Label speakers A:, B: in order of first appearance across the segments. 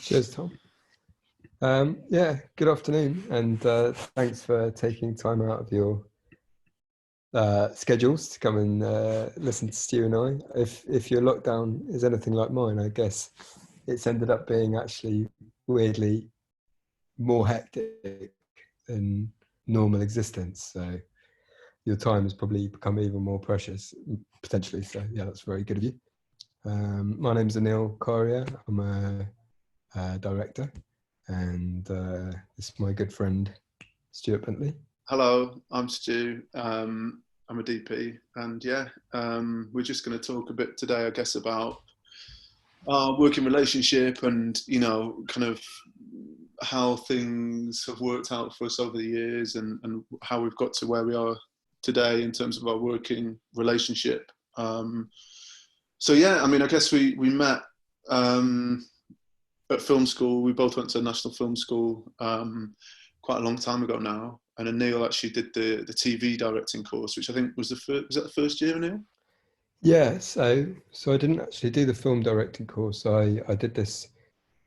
A: Cheers, Tom. Yeah, good afternoon, and thanks for taking time out of your schedules to come and listen to Stu and I. If your lockdown is anything like mine, I guess it's ended up being actually weirdly more hectic than normal existence. So your time has probably become even more precious, potentially. So yeah, that's very good of you. My name's Aneil Karia. I'm a director, and this is my good friend Stuart Bentley.
B: Hello, I'm Stu. I'm a DP, and yeah, we're just going to talk a bit today, I guess, about our working relationship and, kind of how things have worked out for us over the years and how we've got to where we are today in terms of our working relationship. So yeah, I mean, I guess we met at film school. We both went to a national film school quite a long time ago now. And Aneil actually did the TV directing course, which I think was was that the first year, Aneil?
A: Yeah, so I didn't actually do the film directing course. I did this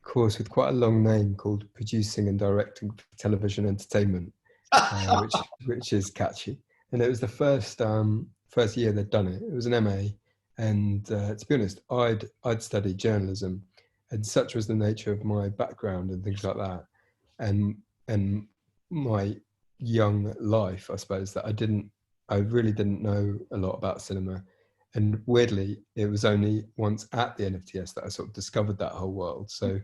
A: course with quite a long name called Producing and Directing for Television Entertainment, which is catchy. And it was the first year they'd done it. It was an MA, and to be honest, I'd studied journalism, and such was the nature of my background and things like that, and my young life, I suppose, that I really didn't know a lot about cinema. And weirdly, it was only once at the NFTS that I sort of discovered that whole world. So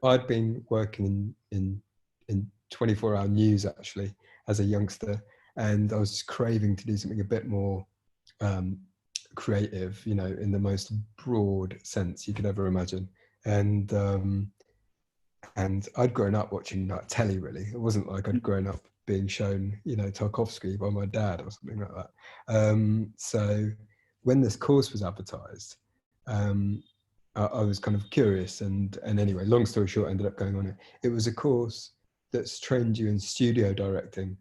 A: I'd been working in 24-hour news actually as a youngster, and I was just craving to do something a bit more creative, in the most broad sense you could ever imagine. And I'd grown up watching telly, really. It wasn't like I'd grown up being shown, Tarkovsky by my dad or something like that. So when this course was advertised, I was kind of curious, and anyway, long story short, I ended up going on it. It was a course that's trained you in studio directing,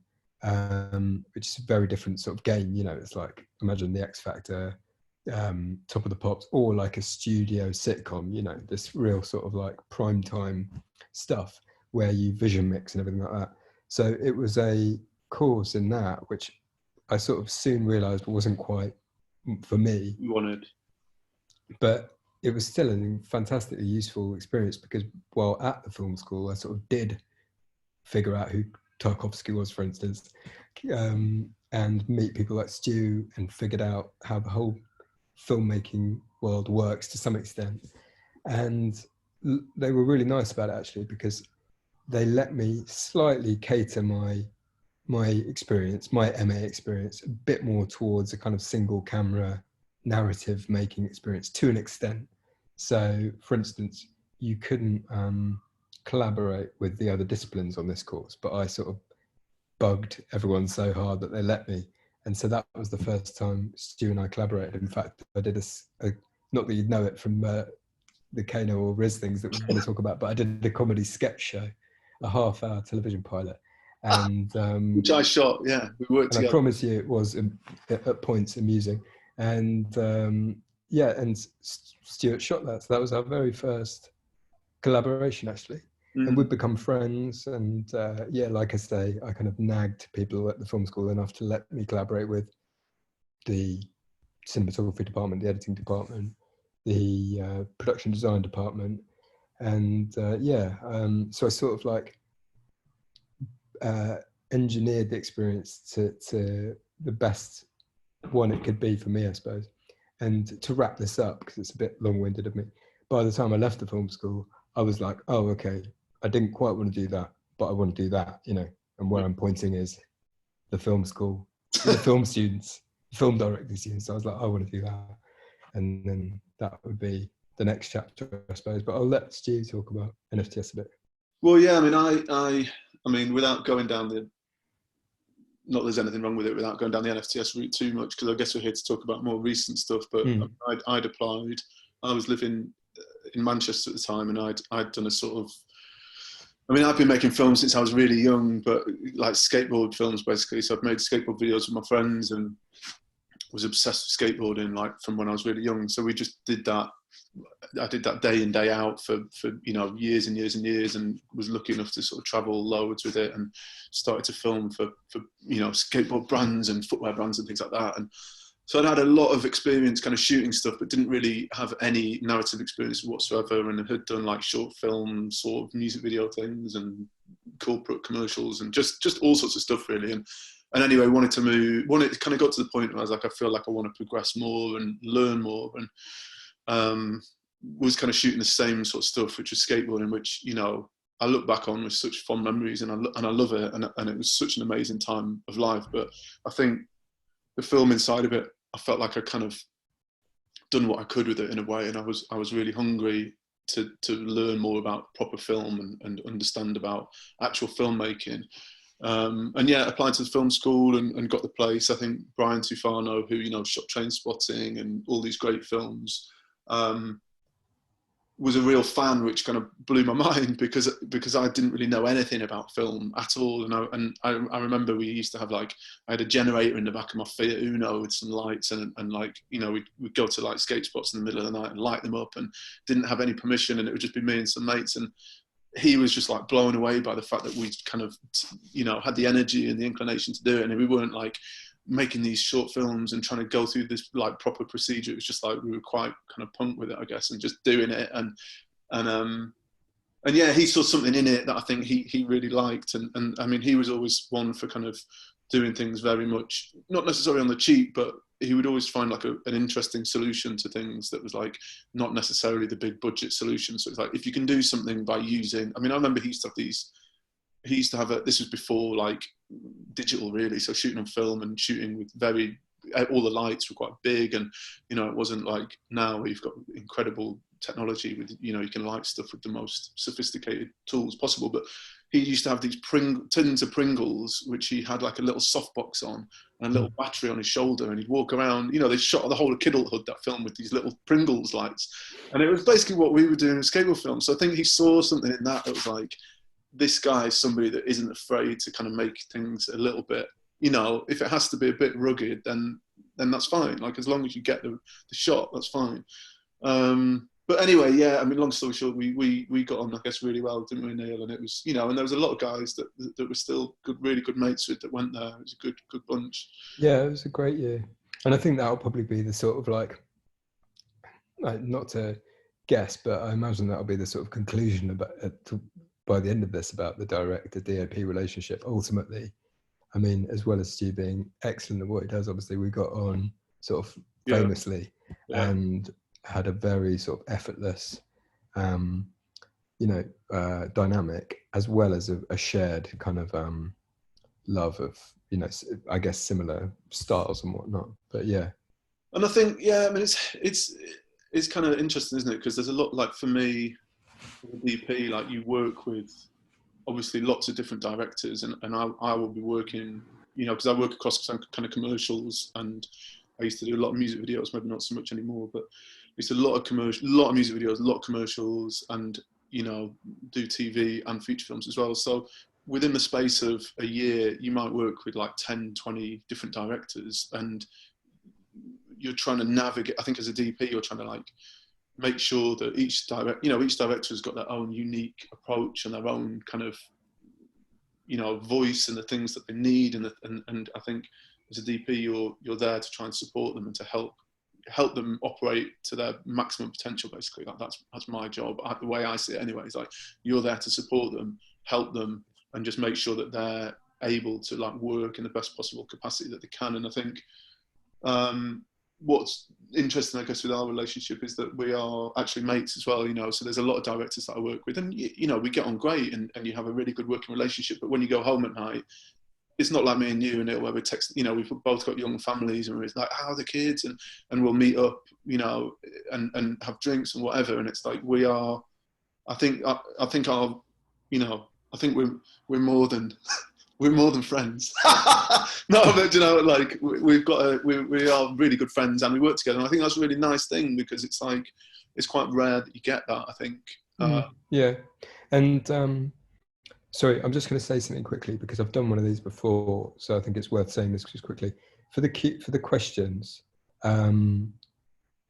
A: which is a very different sort of game. It's like, imagine the X Factor, Top of the Pops, or like a studio sitcom, this real sort of like prime time stuff where you vision mix and everything like that. So it was a course in that, which I sort of soon realized wasn't quite for me.
B: You wanted.
A: But it was still a fantastically useful experience, because while at the film school, I sort of did figure out who Tarkovsky was, for instance, and meet people like Stu, and figured out how the whole filmmaking world works to some extent. And they were really nice about it, actually, because they let me slightly cater my experience, my MA experience, a bit more towards a kind of single camera narrative making experience to an extent. So, for instance, you couldn't collaborate with the other disciplines on this course, but I sort of bugged everyone so hard that they let me. And so that was the first time Stu and I collaborated. In fact, I did not that you'd know it from the Kano or Riz things that we're going to talk about, but I did a comedy sketch show, a half-hour television pilot. And
B: which I shot, yeah. We worked together.
A: I promise you it was at points amusing. And yeah, and Stuart shot that. So that was our very first collaboration, actually. And we'd become friends. And yeah, like I say, I kind of nagged people at the film school enough to let me collaborate with the cinematography department, the editing department, the production design department. And yeah, so I sort of like engineered the experience to the best one it could be for me, I suppose. And to wrap this up, because it's a bit long-winded of me, by the time I left the film school, I was like, oh, okay, I didn't quite want to do that, but I want to do that, and where I'm pointing is the film school, the film students, film directing students. So I was like, I want to do that. And then that would be the next chapter, I suppose. But I'll let Stu talk about NFTS a bit.
B: Well, yeah, I mean, without going down not that there's anything wrong with it, without going down the NFTS route too much, because I guess we're here to talk about more recent stuff, but I'd applied. I was living in Manchester at the time, and I'd done a sort of, I've been making films since I was really young, but like skateboard films, basically. So I've made skateboard videos with my friends and was obsessed with skateboarding, like from when I was really young. So we just did that I did that day in, day out for years and years and years, and was lucky enough to sort of travel loads with it, and started to film for skateboard brands and footwear brands and things like that. And so I'd had a lot of experience kind of shooting stuff, but didn't really have any narrative experience whatsoever, and had done like short film sort of music video things and corporate commercials and just all sorts of stuff really. And anyway, wanted to kind of got to the point where I was like, I feel like I want to progress more and learn more, and was kind of shooting the same sort of stuff, which was skateboarding, which, you know, I look back on with such fond memories, and I love it, and it was such an amazing time of life. But I think the filming side of it, I felt like I kind of done what I could with it in a way, and I was really hungry to learn more about proper film and understand about actual filmmaking. And yeah, applied to the film school and got the place. I think Brian Tufano, who, you know, shot Trainspotting and all these great films, was a real fan, which kind of blew my mind, because I didn't really know anything about film at all. And I remember we used to have I had a generator in the back of my Fiat Uno with some lights, and like, you know, we'd go to like skate spots in the middle of the night and light them up, and didn't have any permission, and it would just be me and some mates. And he was just like blown away by the fact that we kind of, you know, had the energy and the inclination to do it. And we weren't like making these short films and trying to go through this like proper procedure. It was just like we were quite kind of punk with it, I guess, and just doing it. And yeah, he saw something in it that I think he really liked. And I mean, he was always one for kind of doing things very much, not necessarily on the cheap, but he would always find like an interesting solution to things that was like not necessarily the big budget solution. So it's like, if you can do something by using, I mean, I remember he used to have this was before like digital really, so shooting on film and shooting with all the lights were quite big, and, you know, it wasn't like now where you've got incredible technology with, you know, you can light stuff with the most sophisticated tools possible. But he used to have these tins of Pringles, which he had like a little softbox on and a little battery on his shoulder, and he'd walk around, you know, they shot the whole of Kiddlehood, that film, with these little Pringles lights, and it was basically what we were doing in skateboard film. So I think he saw something in that was like, this guy is somebody that isn't afraid to kind of make things a little bit, you know, if it has to be a bit rugged, then that's fine. Like, as long as you get the shot, that's fine. But anyway, yeah, I mean, long story short, we got on, I guess, really well, didn't we, Neil? And it was, you know, and there was a lot of guys that were still good, really good mates with, that went there. It was a good bunch.
A: Yeah, it was a great year. And I think that'll probably be the sort of like not to guess, but I imagine that'll be the sort of conclusion about by the end of this about the director DOP relationship. Ultimately, I mean, as well as Stu being excellent at what he does, obviously we got on sort of famously, and had a very sort of effortless, dynamic, as well as a shared kind of love of, you know, I guess similar styles and whatnot. But yeah.
B: And I think, yeah, I mean, it's kind of interesting, isn't it? Because there's a lot, like for me, with DP, like you work with obviously lots of different directors, and I will be working, you know, because I work across some kind of commercials, and I used to do a lot of music videos, maybe not so much anymore, but it's a lot of music videos, a lot of commercials, and, you know, do TV and feature films as well. So within the space of a year, you might work with like 10, 20 different directors, and you're trying to navigate, I think as a DP, you're trying to like make sure that each director has got their own unique approach and their own kind of, you know, voice and the things that they need. And I think as a DP, you're there to try and support them and to help them operate to their maximum potential, basically. Like that's my job, the way I see it anyway. It's like, you're there to support them, help them, and just make sure that they're able to like work in the best possible capacity that they can. And I think what's interesting, I guess, with our relationship is that we are actually mates as well, you know. So there's a lot of directors that I work with, and, you know, we get on great, and you have a really good working relationship. But when you go home at night, it's not like me and you, and where we text, you know, we've both got young families, and we're like, how are the kids? And we'll meet up, you know, and have drinks and whatever. And it's like, we are, I think our, you know, I think we're more than friends. No, but, you know, like we are really good friends, and we work together. And I think that's a really nice thing, because it's like, it's quite rare that you get that, I think.
A: Yeah. And sorry, I'm just going to say something quickly, because I've done one of these before, so I think it's worth saying this just quickly. For the questions,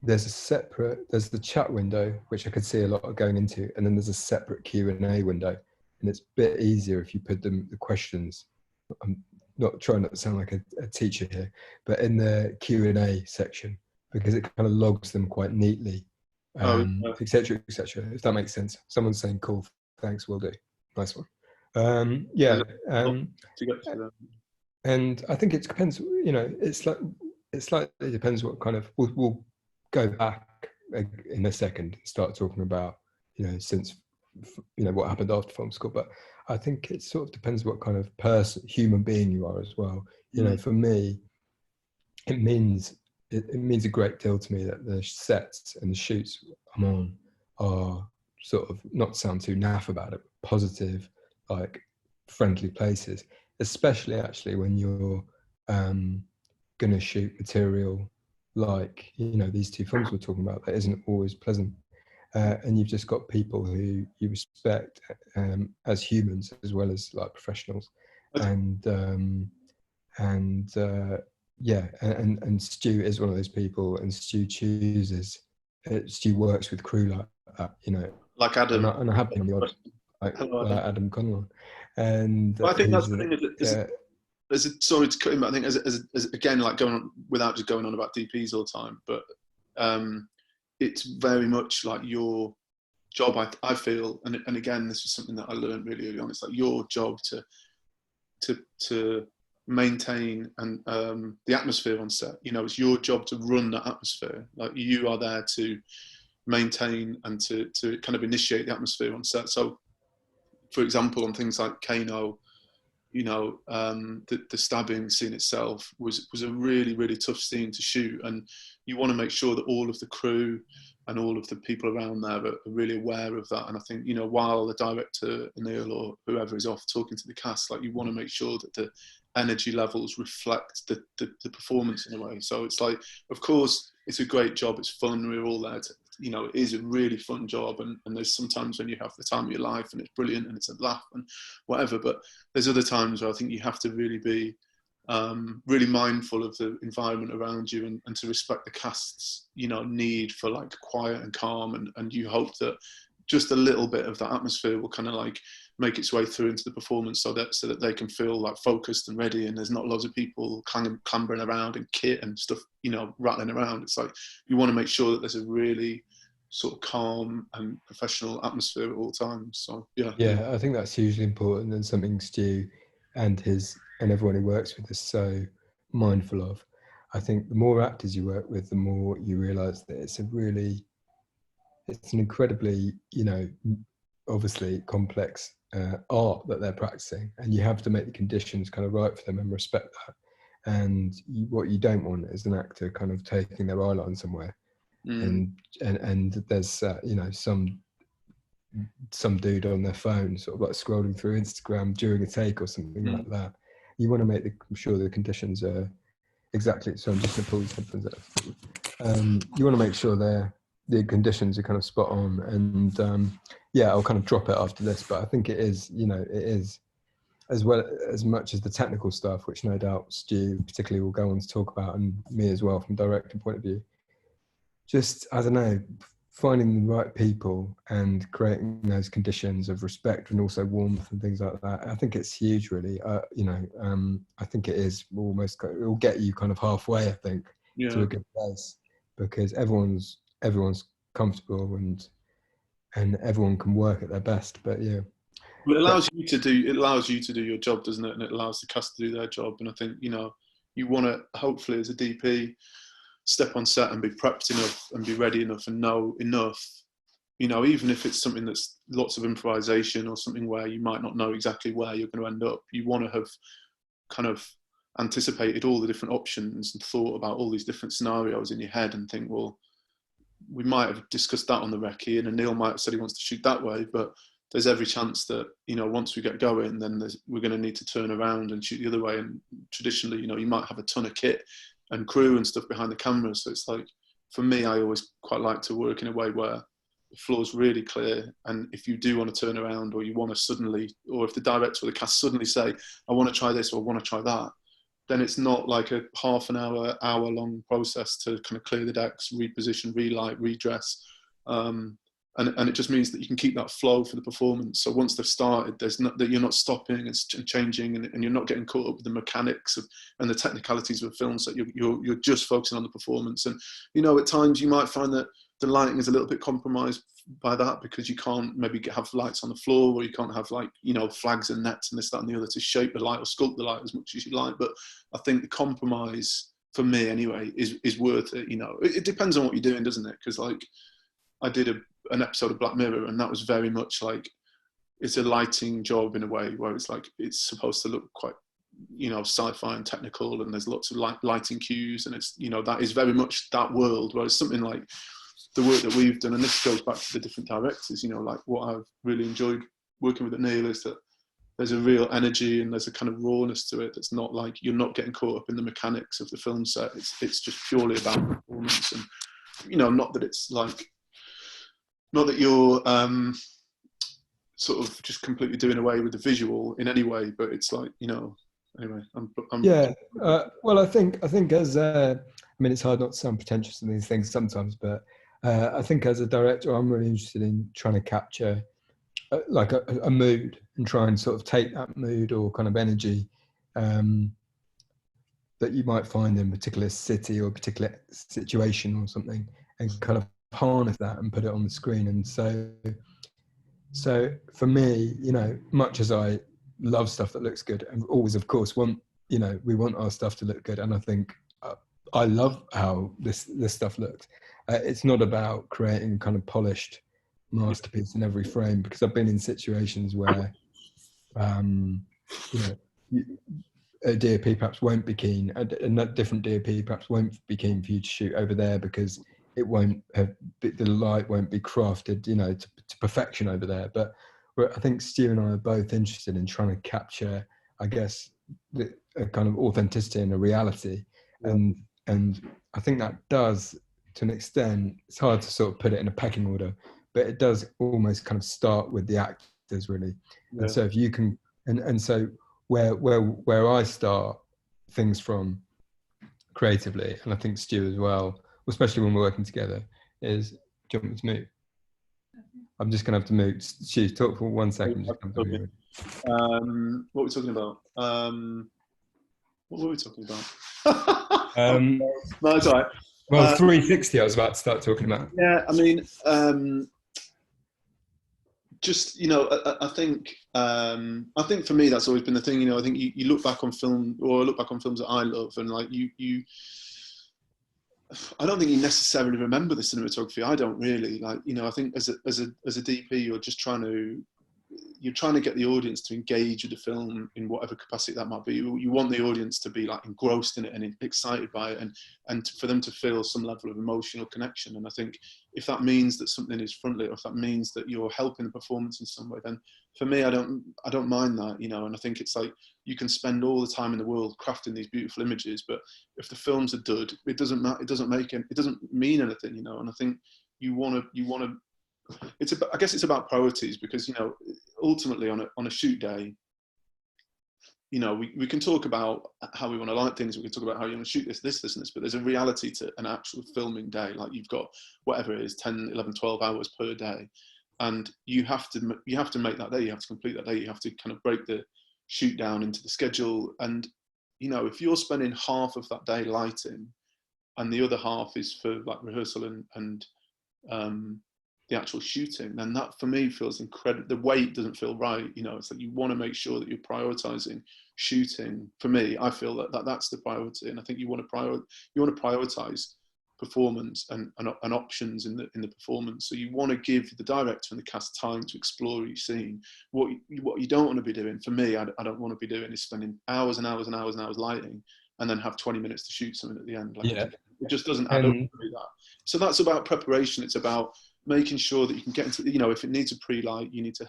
A: there's the chat window, which I could see a lot of going into, and then there's a separate Q&A window, and it's a bit easier if you put the questions. I'm not trying not to sound like a teacher here, but in the Q&A section, because it kind of logs them quite neatly, etc., etc. If that makes sense. Someone's saying, "Cool, thanks, will do." Nice one. Yeah,
B: to get to that.
A: and I think it depends. You know, it slightly depends what kind of. We'll go back in a second and start talking about, you know, since, you know, what happened after film school, but I think it sort of depends what kind of human being you are as well. You know, for me, it means a great deal to me that the sets and the shoots I'm on are sort of, not to sound too naff about it, positive, like friendly places, especially actually when you're going to shoot material like, you know, these two films we're talking about, that isn't always pleasant. And you've just got people who you respect as humans as well as like professionals. Yeah, and Stu is one of those people, and Stu works with crew like that, you know,
B: like Adam,
A: and I have been on the odd, like Adam Conlon, and
B: I think that's the thing. Sorry to cut him, but I think as again, like going on without just going on about DPs all the time, but it's very much like your job. I feel, and again, this is something that I learned really early on. It's like your job to maintain and the atmosphere on set. You know, it's your job to run that atmosphere. Like, you are there to maintain and to kind of initiate the atmosphere on set. So, for example, on things like Kano, you know, the stabbing scene itself was a really, really tough scene to shoot, and you want to make sure that all of the crew and all of the people around there are really aware of that. And I think, you know, while the director, Aneil, or whoever is off talking to the cast, like, you want to make sure that the energy levels reflect the performance in a way. So it's like, of course, it's a great job, it's fun, we're all there to, you know, it is a really fun job, and there's sometimes when you have the time of your life and it's brilliant and it's a laugh and whatever, but there's other times where I think you have to really be really mindful of the environment around you, and to respect the cast's, you know, need for like quiet and calm, and you hope that just a little bit of that atmosphere will kind of like make its way through into the performance, so that they can feel like focused and ready, and there's not loads of people clambering around and kit and stuff, you know, rattling around. It's like, you want to make sure that there's a really sort of calm and professional atmosphere at all times. So yeah,
A: I think that's hugely important, and something Stu and everyone who works with is so mindful of. I think the more actors you work with, the more you realize that it's an incredibly, you know, obviously complex art that they're practicing, and you have to make the conditions kind of right for them and respect that. And what you don't want is an actor kind of taking their eye line somewhere, and there's you know, some dude on their phone sort of like scrolling through Instagram during a take or something like that. You want to make sure the conditions are exactly. So I'm just going to pull these headphones out. You want to make sure the conditions are kind of spot on, and yeah, I'll kind of drop it after this, but I think it is, you know, it is, as well as much as the technical stuff, which no doubt Stu particularly will go on to talk about, and me as well from a directing point of view. Just, I don't know, finding the right people and creating those conditions of respect and also warmth and things like that. I think it's huge, really. You know, I think it is almost, it will get you kind of halfway, I think, to a good place, because everyone's comfortable and everyone can work at their best. But yeah,
B: well, it allows you to do your job, doesn't it? And it allows the cast to do their job. And I think, you know, you want to, hopefully as a DP, step on set and be prepped enough and be ready enough and know enough, you know, even if it's something that's lots of improvisation or something where you might not know exactly where you're going to end up, you want to have kind of anticipated all the different options and thought about all these different scenarios in your head and think, well, we might have discussed that on the recce, and Aneil might have said he wants to shoot that way, but there's every chance that, you know, once we get going, then we're going to need to turn around and shoot the other way. And traditionally, you know, you might have a ton of kit and crew and stuff behind the camera. So it's like, for me, I always quite like to work in a way where the floor's really clear. And if you do want to turn around, or you want to suddenly, or if the director or the cast suddenly say, I want to try this or I want to try that, then it's not like a half an hour, hour long process to kind of clear the decks, reposition, relight, redress. And it just means that you can keep that flow for the performance. So once they've started, there's not that you're not stopping and changing, and you're not getting caught up with the mechanics and the technicalities of a film. So you're just focusing on the performance. And at times you might find that the lighting is a little bit compromised by that, because you can't maybe have lights on the floor, or you can't have flags and nets and this, that, and the other to shape the light or sculpt the light as much as you like. But I think the compromise, for me anyway, is worth it. It depends on what you're doing, doesn't it? Because I did an episode of Black Mirror, and that was very much like, it's a lighting job in a way, where it's like, it's supposed to look quite sci-fi and technical, and there's lots of lighting cues, and it's that is very much that world. Whereas something like the work that we've done, and this goes back to the different directors, like what I've really enjoyed working with Aneil is that there's a real energy and there's a kind of rawness to it that's not like, you're not getting caught up in the mechanics of the film set. It's just purely about performance, and not that it's like, not that you're sort of just completely doing away with the visual in any way, but it's like, anyway,
A: yeah. Well, I think as it's hard not to sound pretentious in these things sometimes, but I think as a director, I'm really interested in trying to capture like a mood, and try and sort of take that mood or kind of energy that you might find in a particular city or a particular situation or something, and kind of harness that and put it on the screen. And so for me, much as I love stuff that looks good, and always of course we want our stuff to look good, and I think I love how this stuff looks. It's not about creating kind of polished masterpiece in every frame, because I've been in situations where a DOP perhaps won't be keen, and a different DOP perhaps won't be keen for you to shoot over there, because it won't have, the light won't be crafted to perfection over there. But I think Stu and I are both interested in trying to capture, I guess, a kind of authenticity and a reality.
B: Yeah.
A: And I think that does, to an extent, it's hard to sort of put it in a pecking order, but it does almost kind of start with the actors, really. Yeah. And so if you can, and so where I start things from creatively, and I think Stu as well, especially when we're working together, is, do you want me to mute? I'm just going to have to mute. Stu, talk for 1 second. Just come to me.
B: What were we talking about? What were we talking about? No, it's all right.
A: Well, 360 I was about to start talking about.
B: Yeah, I mean, just, I think for me, that's always been the thing. I think you look back on film, or I look back on films that I love, and like I don't think you necessarily remember the cinematography. I don't really, like, I think as a DP, you're just trying to get the audience to engage with the film in whatever capacity that might be. You want the audience to be like engrossed in it and excited by it, and for them to feel some level of emotional connection. And I think if that means that something is front lit, or if that means that you're helping the performance in some way, then for me, I don't mind that, and I think it's like, you can spend all the time in the world crafting these beautiful images, but if the films are dud, it doesn't matter. It doesn't mean anything, And I think you want to. I guess it's about priorities, because ultimately on a shoot day, we can talk about how we want to light things. We can talk about how you want to shoot this, and this. But there's a reality to an actual filming day. Like, you've got whatever it is, 10, 11, 12 hours per day, and you have to make that day. You have to complete that day. You have to kind of break the shoot down into the schedule. And if you're spending half of that day lighting, and the other half is for like rehearsal and the actual shooting, then that for me feels incredible. The weight doesn't feel right. It's like, you want to make sure that you're prioritizing shooting. For me, I feel that's the priority, and I think you want to prioritize performance and options in the performance. So you want to give the director and the cast time to explore each scene. What you don't want to be doing, for me, I don't want to be doing, is spending hours and hours and hours and hours lighting, and then have 20 minutes to shoot something at the end. Like, yeah. It just doesn't add up to do that. So that's about preparation. It's about making sure that you can get into, if it needs a pre-light, you need to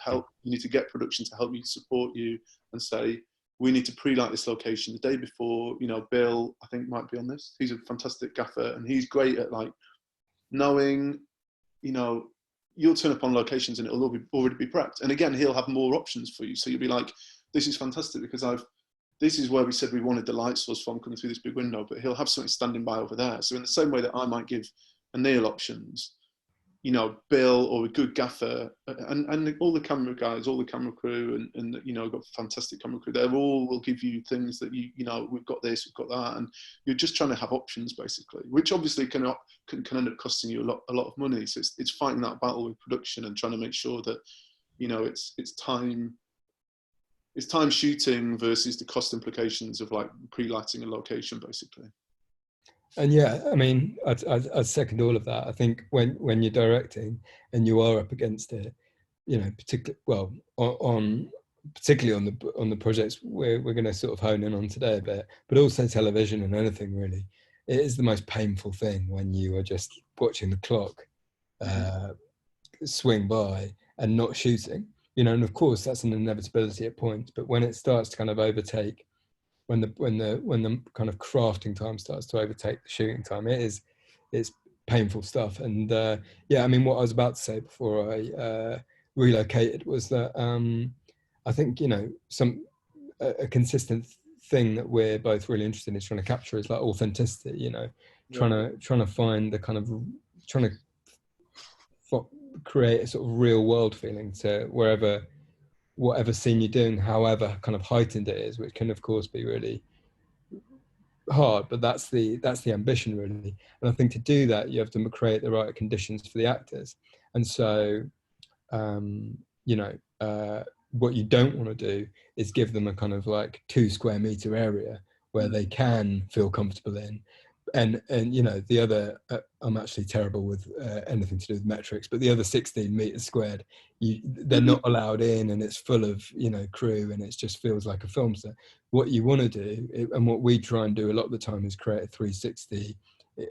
B: get production to help you, support you, and say, we need to pre-light this location the day before. Bill, I think, might be on this. He's a fantastic gaffer, and he's great at like knowing, you'll turn up on locations and it'll already be prepped. And again, he'll have more options for you. So you'll be like, this is fantastic, because this is where we said we wanted the light source from coming through this big window, but he'll have something standing by over there. So in the same way that I might give Aneil options, you know, Bill or a good gaffer, and all the camera guys, all the camera crew, and you know, got fantastic camera crew. They all will give you things that you know, we've got this, we've got that, and you're just trying to have options basically, which obviously can end up costing you a lot of money. So it's fighting that battle with production and trying to make sure that, you know, it's time shooting versus the cost implications of like pre-lighting a location basically.
A: And yeah, I mean, I'd second all of that. I think when you're directing and you are up against it, you know, particularly on the projects we're going to sort of hone in on today a bit, but also television and anything really, it is the most painful thing when you are just watching the clock swing by and not shooting. You know, and of course that's an inevitability at points, but when it starts to kind of overtake, when the kind of crafting time starts to overtake the shooting time, it's painful stuff. And yeah, I mean, what I was about to say before I relocated was that I think, you know, a consistent thing that we're both really interested in is trying to capture is like authenticity, you know, trying to find the kind of trying to create a sort of real world feeling to whatever scene you're doing, however kind of heightened it is, which can of course be really hard, but that's the ambition really. And I think to do that you have to create the right conditions for the actors. And so you know, what you don't want to do is give them a kind of like 2 square meter area where they can feel comfortable in. And you know, the other I'm actually terrible with anything to do with metrics, but the other 16 meters squared, they're not allowed in, and it's full of, you know, crew, and it just feels like a film set. What you want to do, and what we try and do a lot of the time, is create a 360,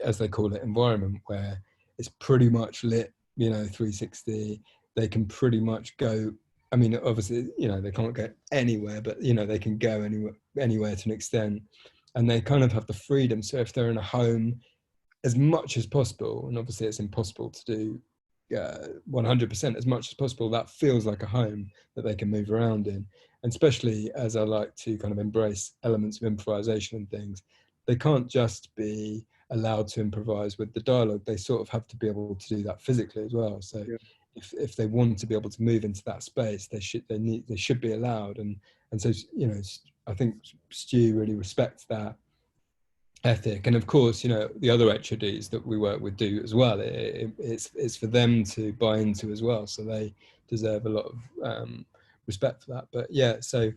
A: as they call it, environment where it's pretty much lit, you know, 360. They can pretty much go, I mean, obviously, you know, they can't go anywhere, but you know, they can go anywhere to an extent. And they kind of have the freedom. So if they're in a home, as much as possible, and obviously it's impossible to do 100%, as much as possible, that feels like a home that they can move around in. And especially as I like to kind of embrace elements of improvisation and things, they can't just be allowed to improvise with the dialogue. They sort of have to be able to do that physically as well. So if they want to be able to move into that space, they should be allowed. And so, you know, I think Stu really respects that ethic. And of course, you know, the other HODs that we work with do as well. It's for them to buy into as well. So they deserve a lot of respect for that. But yeah, so,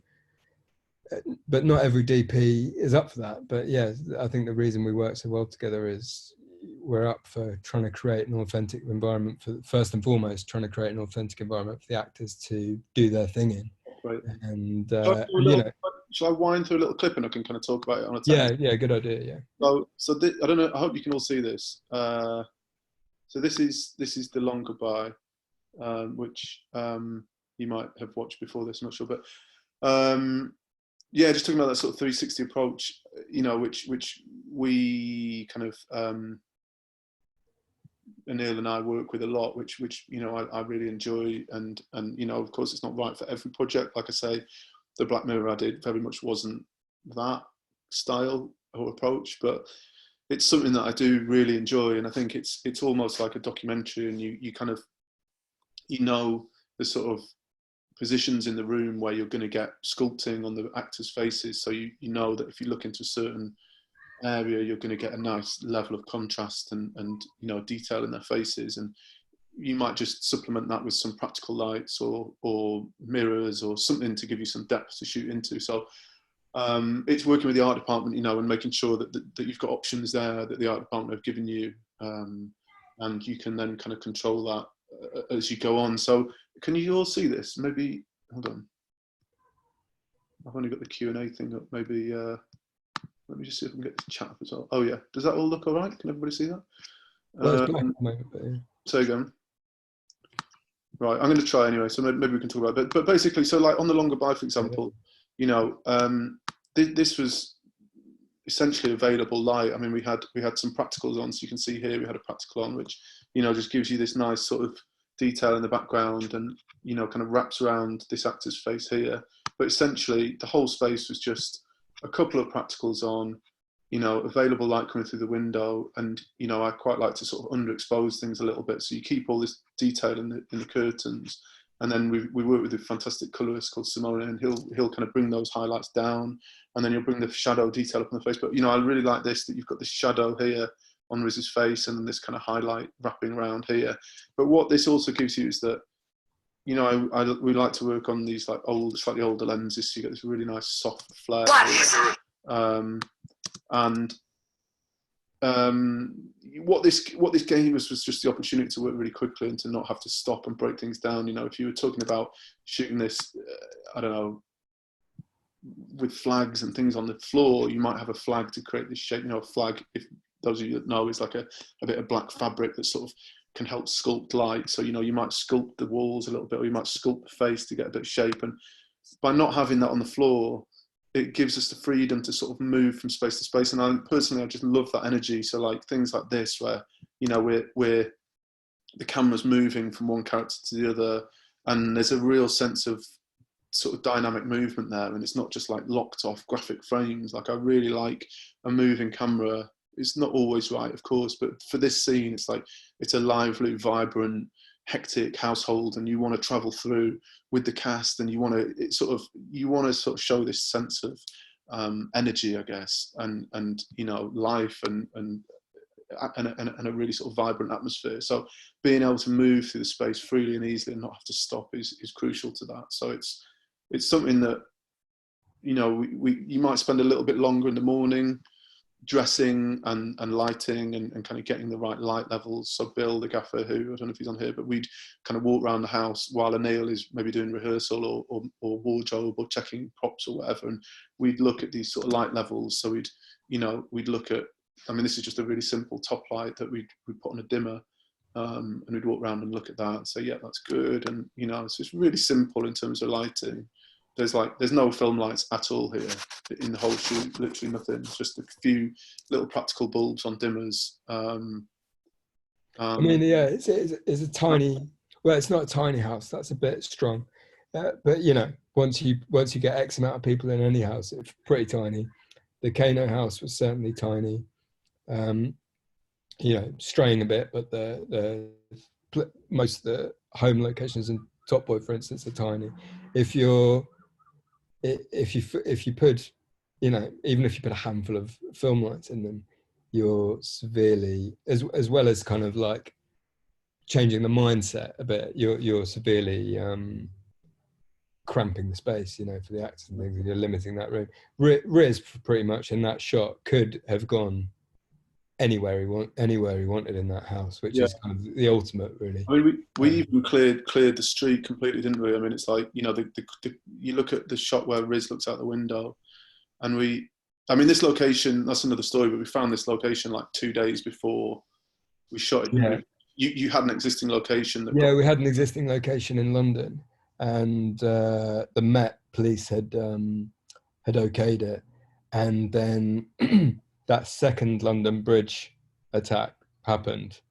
A: but not every DP is up for that. But yeah, I think the reason we work so well together is we're up for trying to create an authentic environment for, first and foremost, trying to create an authentic environment for the actors to do their thing in.
B: Right.
A: And
B: you know, shall I wind through a little clip and I can kind of talk about it on a text?
A: Yeah, good idea. Yeah.
B: So I don't know. I hope you can all see this. So this is the long goodbye, which you might have watched before this. I'm not sure, but yeah, just talking about that sort of 360 approach, you know, which we kind of Aneil and I work with a lot, which you know, I really enjoy, and you know, of course it's not right for every project. Like I say, the Black Mirror I did very much wasn't that style or approach, but it's something that I do really enjoy, and I think it's almost like a documentary, and you kind of, you know, the sort of positions in the room where you're going to get sculpting on the actors' faces, so you know that if you look into a certain area, you're going to get a nice level of contrast and you know, detail in their faces, and you might just supplement that with some practical lights or mirrors or something to give you some depth to shoot into. So it's working with the art department, you know, and making sure that you've got options there that the art department have given you, and you can then kind of control that as you go on. So can you all see this? Maybe, hold on, I've only got the Q&A thing up. Maybe let me just see if I can get the chat up as well. Oh yeah, does that all look all right? Can everybody see that?
A: Well, it's black at the moment, but yeah.
B: So again, right, I'm going to try anyway, so maybe we can talk about it. But basically, so like on the longer buy, for example, you know, this was essentially available light. I mean, we had some practicals on, so you can see here we had a practical on, which, you know, just gives you this nice sort of detail in the background, and, you know, kind of wraps around this actor's face here. But essentially, the whole space was just a couple of practicals on, you know, available light coming through the window, and you know, I quite like to sort of underexpose things a little bit, so you keep all this detail in the curtains. And then we work with a fantastic colorist called Simone, and he'll kind of bring those highlights down, and then he'll bring the shadow detail up on the face. But you know, I really like this, that you've got this shadow here on Riz's face, and then this kind of highlight wrapping around here. But what this also gives you is that, you know, we like to work on these like slightly older lenses, so you get this really nice soft flare. And what this gave us was just the opportunity to work really quickly and to not have to stop and break things down. You know, if you were talking about shooting this, I don't know, with flags and things on the floor, you might have a flag to create this shape. You know, a flag, if those of you that know, is like a bit of black fabric that sort of can help sculpt light. So, you know, you might sculpt the walls a little bit, or you might sculpt the face to get a bit of shape. And by not having that on the floor, it gives us the freedom to sort of move from space to space. And I personally just love that energy. So like things like this, where, you know, we're the camera's moving from one character to the other, and there's a real sense of sort of dynamic movement there, and it's not just like locked off graphic frames. Like I really like a moving camera. It's not always right, of course, but for this scene, it's like, it's a lively, vibrant, hectic household, and you want to travel through with the cast, and you want to sort of show this sense of energy, I guess, and you know, life and a really sort of vibrant atmosphere. So being able to move through the space freely and easily and not have to stop is crucial to that. So it's something that, you know, you might spend a little bit longer in the morning dressing and lighting and kind of getting the right light levels. So Bill, the gaffer, who I don't know if he's on here, but we'd kind of walk around the house while Aneil is maybe doing rehearsal or wardrobe or checking props or whatever, and we'd look at these sort of light levels. So we'd look at, I mean, this is just a really simple top light that we'd put on a dimmer, and we'd walk around and look at that and say, yeah, that's good. And you know, so it's really simple in terms of lighting. There's no film lights at all here in the whole shoot, literally nothing, just a few little practical bulbs on dimmers.
A: I mean, yeah, it's a tiny, well, it's not a tiny house, that's a bit strong, but you know, once you get X amount of people in any house, it's pretty tiny. The Kano house was certainly tiny, you know, straying a bit, but the most of the home locations in Top Boy, for instance, are tiny. If you put, you know, even if you put a handful of film lights in them, you're severely, as well as kind of like changing the mindset a bit, you're severely cramping the space, you know, for the actors and things, and you're limiting that room. Riz pretty much in that shot could have gone anywhere he wanted in that house, which is kind of the ultimate, really.
B: I mean, we even cleared the street completely, didn't we? I mean, it's like, you know, you look at the shot where Riz looks out the window, and I mean, this location, that's another story, but we found this location like 2 days before we shot it.
A: Yeah.
B: You had an existing location.
A: We had an existing location in London, and the Met police had okayed it, and then that second London Bridge attack happened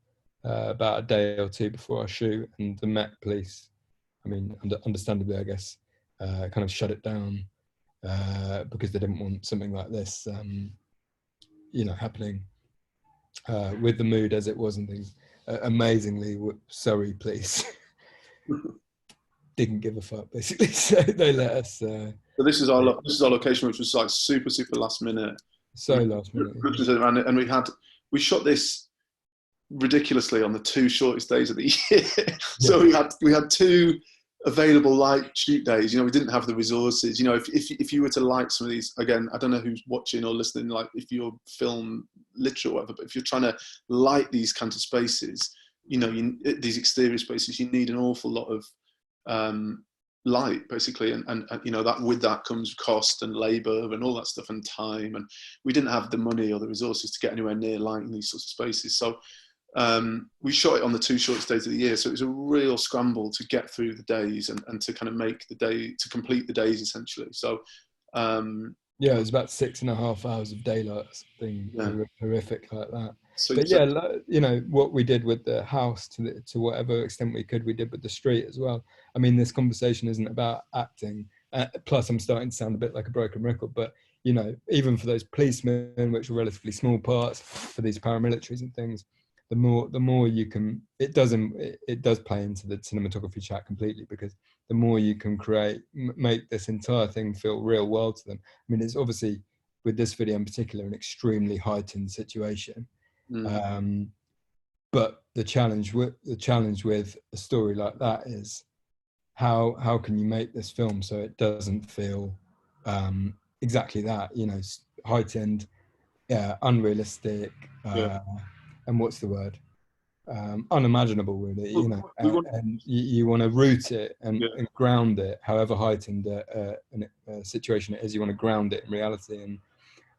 A: about a day or two before our shoot, and the Met police, I mean, understandably, I guess, kind of shut it down because they didn't want something like this, you know, happening with the mood as it was and things. Amazingly, Surrey police didn't give a fuck, basically, so they let us. So
B: this is our location, which was like super last minute.
A: So last minute,
B: and we shot this ridiculously on the 2 shortest days of the year. So we had 2 available light shoot days. You know, we didn't have the resources. You know, if you were to light some of these, again, I don't know who's watching or listening, like if you're film literate or whatever, but if you're trying to light these kind of spaces, you know, these exterior spaces, you need an awful lot of light, basically, and you know, that with that comes cost and labor and all that stuff and time, and we didn't have the money or the resources to get anywhere near lighting these sorts of spaces. So we shot it on the 2 shortest days of the year, so it was a real scramble to get through the days and to kind of make the day, to complete the days essentially. So
A: yeah, it was about 6.5 hours of daylight, something horrific like that.
B: So
A: but yeah, you know, what we did with the house to whatever extent we could, we did with the street as well. I mean, this conversation isn't about acting. Plus, I'm starting to sound a bit like a broken record, but you know, even for those policemen, which are relatively small parts, for these paramilitaries and things, the more you can, it does play into the cinematography chat completely, because the more you can create, make this entire thing feel real world to them. I mean, it's obviously, with this video in particular, an extremely heightened situation. But the challenge with a story like that is how can you make this film so it doesn't feel exactly that, you know, heightened, unrealistic, and what's the word, unimaginable, really, you know, and you want to root it and ground it, however heightened a situation it is. You want to ground it in reality,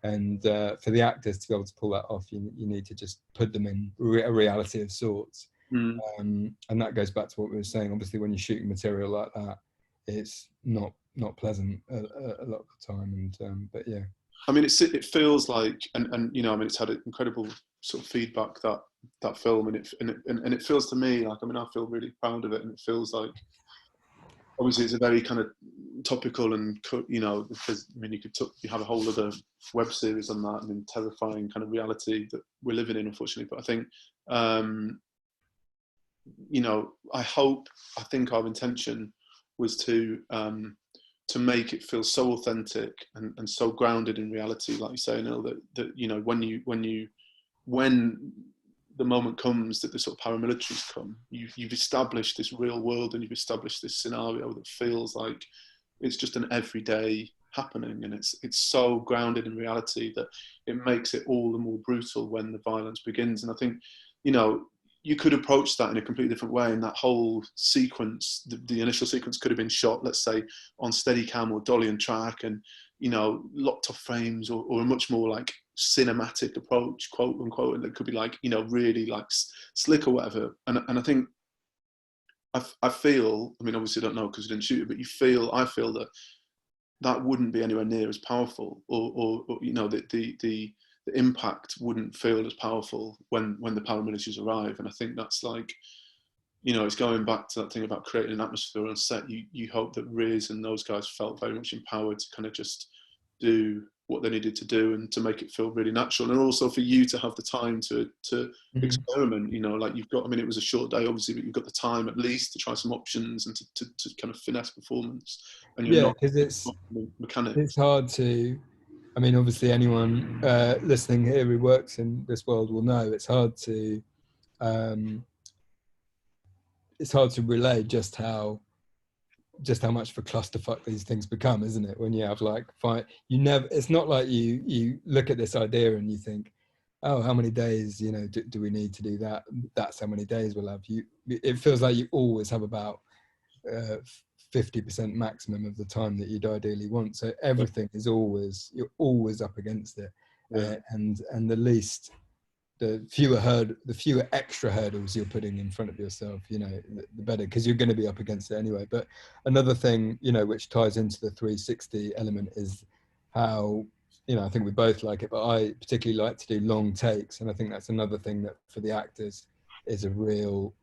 A: and for the actors to be able to pull that off, you need to just put them in a reality of sorts. And that goes back to what we were saying. Obviously, when you're shooting material like that, it's not pleasant a lot of the time. And but yeah,
B: I mean, it feels like, and you know, I mean, it's had incredible sort of feedback, that film, and it feels to me like, I mean, I feel really proud of it, and it feels like, obviously, it's a very kind of topical, and you know, because I mean, you have a whole other web series on that, and terrifying kind of reality that we're living in, unfortunately. But I think, you know, I think our intention was to make it feel so authentic and so grounded in reality, like you say, Aneil, that you know, when the moment comes that the sort of paramilitaries come, you've established this real world, and you've established this scenario that feels like it's just an everyday happening, and it's so grounded in reality that it makes it all the more brutal when the violence begins. And I think, you know, you could approach that in a completely different way, and that whole sequence, the initial sequence, could have been shot, let's say, on Steadicam or dolly and track, and, you know, locked off frames, or a much more like cinematic approach, quote unquote, and it could be like, you know, really like slick or whatever. And I think, I feel, I mean, obviously I don't know because I didn't shoot it, but I feel that wouldn't be anywhere near as powerful, or you know, the impact wouldn't feel as powerful when the paramilitaries arrive. And I think that's like, you know, it's going back to that thing about creating an atmosphere on set. You hope that Riz and those guys felt very much empowered to kind of just do what they needed to do, and to make it feel really natural, and also for you to have the time to experiment. You know, like you've got, I mean, it was a short day obviously, but you've got the time at least to try some options and to kind of finesse performance, and you're not
A: because
B: mechanic.
A: it's hard to, I mean, obviously anyone listening here who works in this world will know it's hard to relay just how much of a clusterfuck these things become, isn't it? When you have like it's not like you look at this idea and you think, oh, how many days, you know, do we need to do that? That's how many days we'll have. It feels like you always have about 50% maximum of the time that you'd ideally want. So everything is you're always up against it. And the fewer extra hurdles you're putting in front of yourself, you know, the better, because you're going to be up against it anyway. But another thing, you know, which ties into the 360 element is how, you know, I think we both like it, but I particularly like to do long takes. And I think that's another thing that for the actors is a real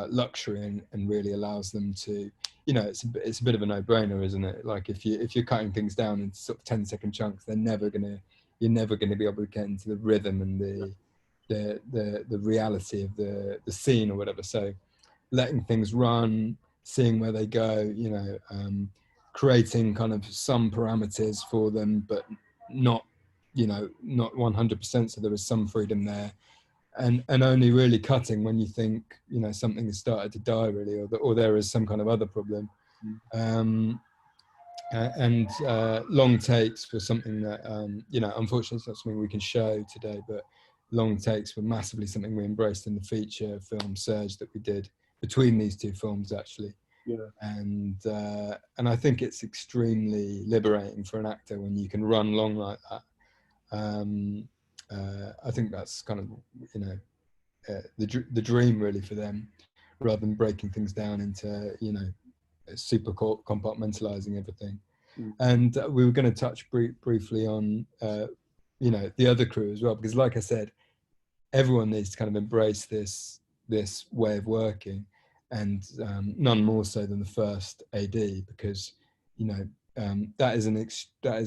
A: luxury, and really allows them to, you know, it's a bit of a no-brainer, isn't it? Like if you're cutting things down into sort of 10-second chunks, you're never going to be able to get into the rhythm and the reality of the scene or whatever. So letting things run, seeing where they go, you know, creating kind of some parameters for them, but not 100%. So there is some freedom there, and only really cutting when you think, you know, something has started to die really, or there is some kind of other problem. And long takes was something that, you know, unfortunately it's not something we can show today, but long takes were massively something we embraced in the feature film Surge that we did between these two films, actually. And I think it's extremely liberating for an actor when you can run long like that. I think that's kind of, you know, the dream really for them, rather than breaking things down into, you know, super compartmentalizing everything. And we were going to touch briefly on, you know, the other crew as well, because like I said, everyone needs to kind of embrace this way of working, and none more so than the first AD, because, you know, that is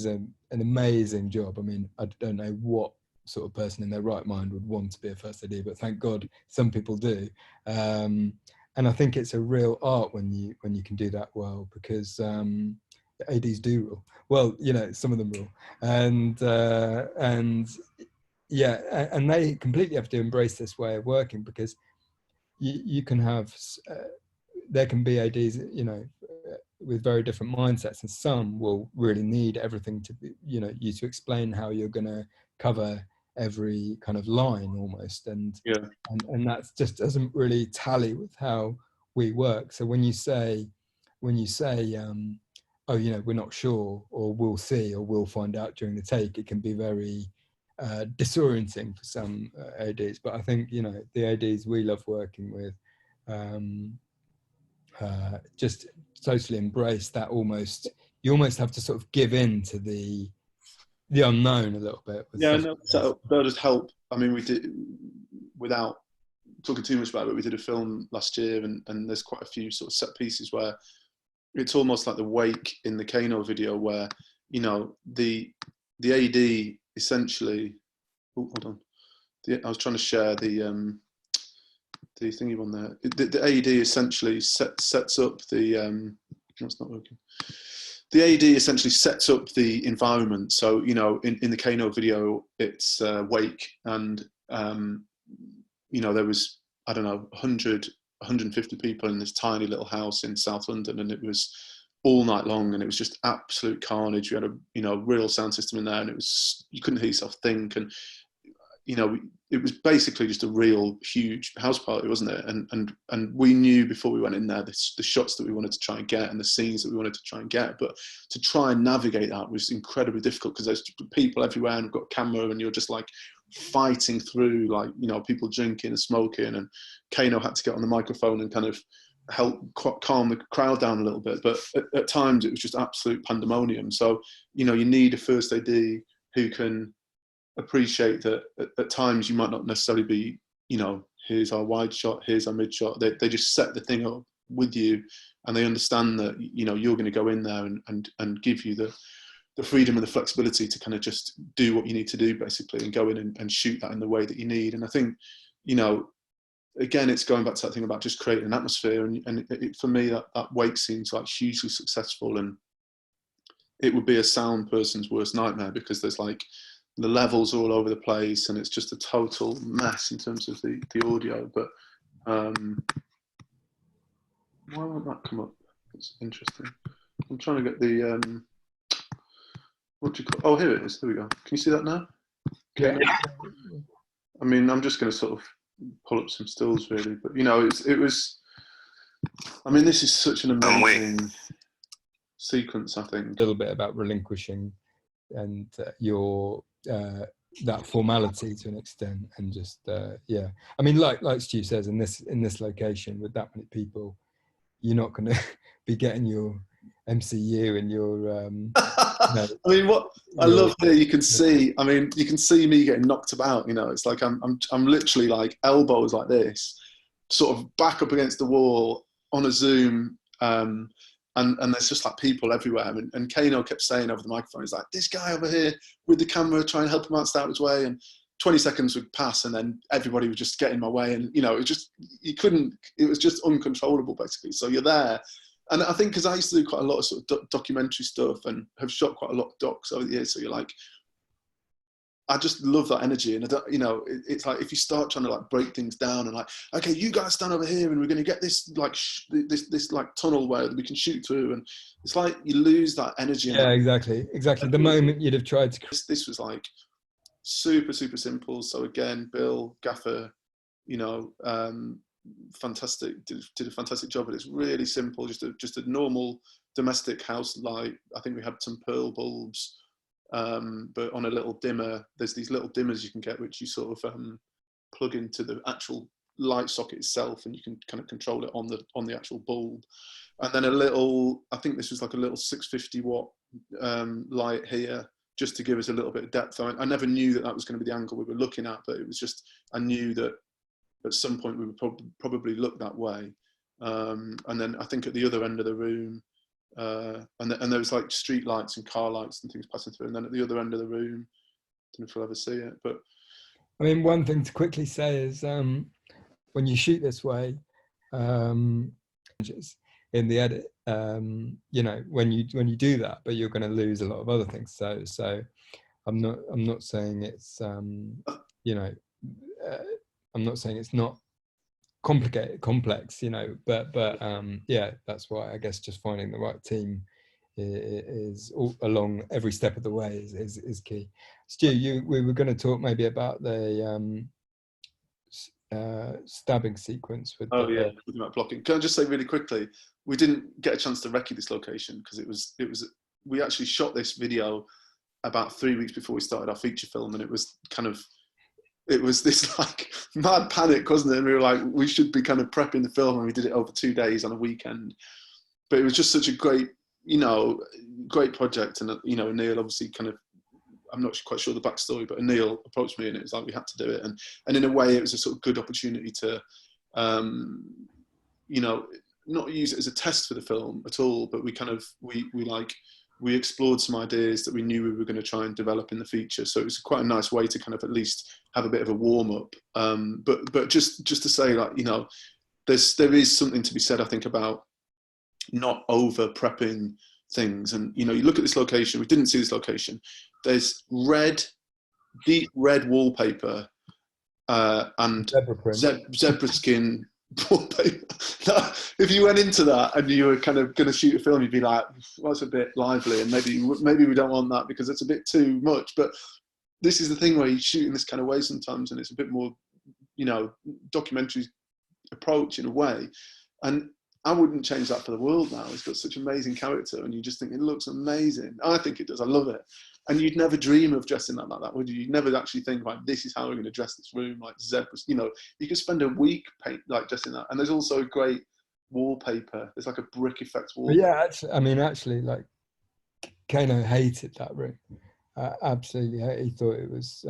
A: an amazing job. I mean, I don't know what sort of person in their right mind would want to be a first AD, but thank God some people do. And I think it's a real art when you can do that well, because ADs do rule. Well, you know, some of them rule, and yeah, and they completely have to embrace this way of working, because you can have there can be ADs, you know, with very different mindsets, and some will really need everything to be, you know, you to explain how you're going to cover every kind of line almost, and that just doesn't really tally with how we work. So when you say oh, you know, we're not sure, or we'll see, or we'll find out during the take, it can be very disorienting for some ADs. But I think, you know, the ADs we love working with just totally embrace that. You almost have to sort of give in to the unknown a little bit.
B: Yeah, no, so that'll just help. I mean, we did, without talking too much about it, we did a film last year, and there's quite a few sort of set pieces where it's almost like the wake in the Kano video, where, you know, the AD essentially, oh, hold on, I was trying to share the thingy one there. The AD essentially sets up the no, it's not working. The AD essentially sets up the environment. So, you know, in the Kano video, it's wake, and you know, there was, I don't know, 150 people in this tiny little house in South London, and it was all night long, and it was just absolute carnage. We had a, you know, real sound system in there, and it was, you couldn't hear yourself think, and, you know, it was basically just a real huge house party, wasn't it? And we knew before we went in there the shots that we wanted to try and get, and the scenes that we wanted to try and get, but to try and navigate that was incredibly difficult, because there's people everywhere, and we've got a camera, and you're just like fighting through, like, you know, people drinking and smoking, and Kano had to get on the microphone and kind of help calm the crowd down a little bit, but at times it was just absolute pandemonium. So, you know, you need a first AD who can appreciate that at times you might not necessarily be, you know, here's our wide shot, here's our mid shot. They just set the thing up with you, and they understand that, you know, you're going to go in there and give you the freedom and the flexibility to kind of just do what you need to do, basically, and go in and shoot that in the way that you need. And I think, you know, again, it's going back to that thing about just creating an atmosphere, and for me, that wake scene's like hugely successful, and it would be a sound person's worst nightmare, because there's like, the levels all over the place, and it's just a total mess in terms of the audio. But why won't that come up? It's interesting. I'm trying to get the what do you call? Oh, here it is. There we go. Can you see that now? Okay. Yeah. I mean, I'm just going to sort of pull up some stills, really. But, you know, it was. I mean, this is such an amazing sequence, I think.
A: A little bit about relinquishing and your that formality to an extent, and just yeah, I mean, like Stu says, in this location with that many people, you're not going to be getting your MCU and your
B: I mean, what I love here, you can see, I mean, you can see me getting knocked about, you know, it's like I'm literally like elbows like this, sort of back up against the wall on a Zoom, and there's just like people everywhere. And Kano kept saying over the microphone, he's like, this guy over here with the camera, trying to help him out, stay out of his way. And 20 seconds would pass, and then everybody would just get in my way. And, you know, it was just uncontrollable, basically. So you're there. And I think, because I used to do quite a lot of sort of documentary stuff, and have shot quite a lot of docs over the years. So you're like, I just love that energy. And I don't, you know, it's like, if you start trying to like break things down and like, okay, you guys stand over here, and we're going to get this like this like tunnel where we can shoot through, and it's like you lose that energy.
A: Yeah, exactly. The moment you'd have tried to.
B: This was like super simple. So again, Bill Gaffer, you know, fantastic, did a fantastic job. But it's really simple, just a normal domestic house light. I think we had some pearl bulbs. But on a little dimmer, there's these little dimmers you can get, which you sort of plug into the actual light socket itself, and you can kind of control it on the actual bulb. And then a little, I think this was like a little 650 watt light here, just to give us a little bit of depth. I never knew that was going to be the angle we were looking at, but it was just, I knew that at some point we would probably look that way. And then I think at the other end of the room, and there was like street lights and car lights and things passing through, and then at the other end of the room, I don't know if you'll ever see it, but
A: I mean, one thing to quickly say is when you shoot this way, in the edit, you know, when you do that, but you're going to lose a lot of other things. So I'm not saying it's you know, I'm not saying it's not complex, you know, but yeah, that's why I guess just finding the right team is all along every step of the way is key. Stu, we were going to talk maybe about the stabbing sequence with
B: talking about blocking. Can I just say really quickly, we didn't get a chance to recce this location because it was we actually shot this video about 3 weeks before we started our feature film, and it was this like mad panic, wasn't it? And we were like, we should be kind of prepping the film, and we did it over 2 days on a weekend. But it was just such a great, you know, great project. And, you know, Aneil obviously kind of, I'm not quite sure the backstory, but Aneil approached me and it was like we had to do it. And in a way, it was a sort of good opportunity to, you know, not use it as a test for the film at all, but we kind of, we explored some ideas that we knew we were going to try and develop in the feature. So it was quite a nice way to kind of at least have a bit of a warm up. But just to say, like, you know, there is something to be said, I think, about not over prepping things. And, you know, you look at this location, we didn't see this location. There's deep red wallpaper and zebra skin wallpaper. If you went into that and you were kind of going to shoot a film, you'd be like, well, it's a bit lively, and maybe we don't want that because it's a bit too much. But this is the thing where you shoot in this kind of way sometimes, and it's a bit more, you know, documentary approach in a way. And I wouldn't change that for the world now. It's got such amazing character, and you just think it looks amazing. I think it does. I love it. And you'd never dream of dressing that like that, would you? You'd never actually think, like, this is how we're going to dress this room, like zebras. You know, you could spend a week dressing that. And there's also a great wallpaper. There's like a brick effect wallpaper.
A: Yeah, actually, like, Kano hated that room. Absolutely, he thought it was.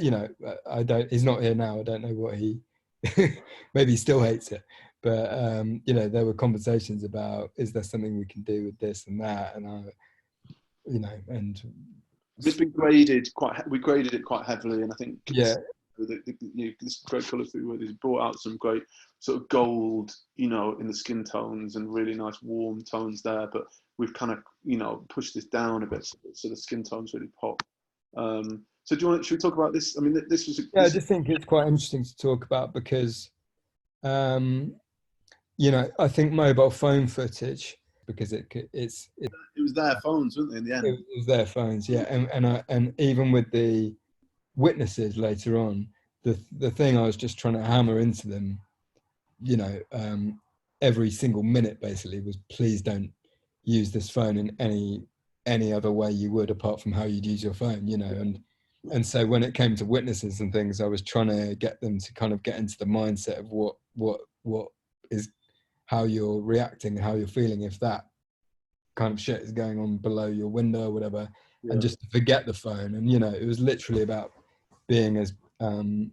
A: You know, I don't. He's not here now. I don't know what he. Maybe he still hates it. But you know, there were conversations about, is there something we can do with this and that, and you know, and
B: it's been graded we graded it quite heavily, and I think
A: yeah,
B: this great colour through where brought out some great sort of gold, you know, in the skin tones and really nice warm tones there. But we've kind of, you know, pushed this down a bit so the skin tones really pop. So should we talk about this? I mean, this was.
A: I just think it's quite interesting to talk about because. You know, I think mobile phone footage, because it
B: was their phones, wasn't it, in the end?
A: It was their phones, yeah. And even with the witnesses later on, the thing I was just trying to hammer into them, you know, every single minute basically was, please don't use this phone in any other way you would apart from how you'd use your phone, you know. And so when it came to witnesses and things, I was trying to get them to kind of get into the mindset of what is, how you're reacting, how you're feeling if that kind of shit is going on below your window or whatever, and just to forget the phone. And, you know, it was literally about being as, it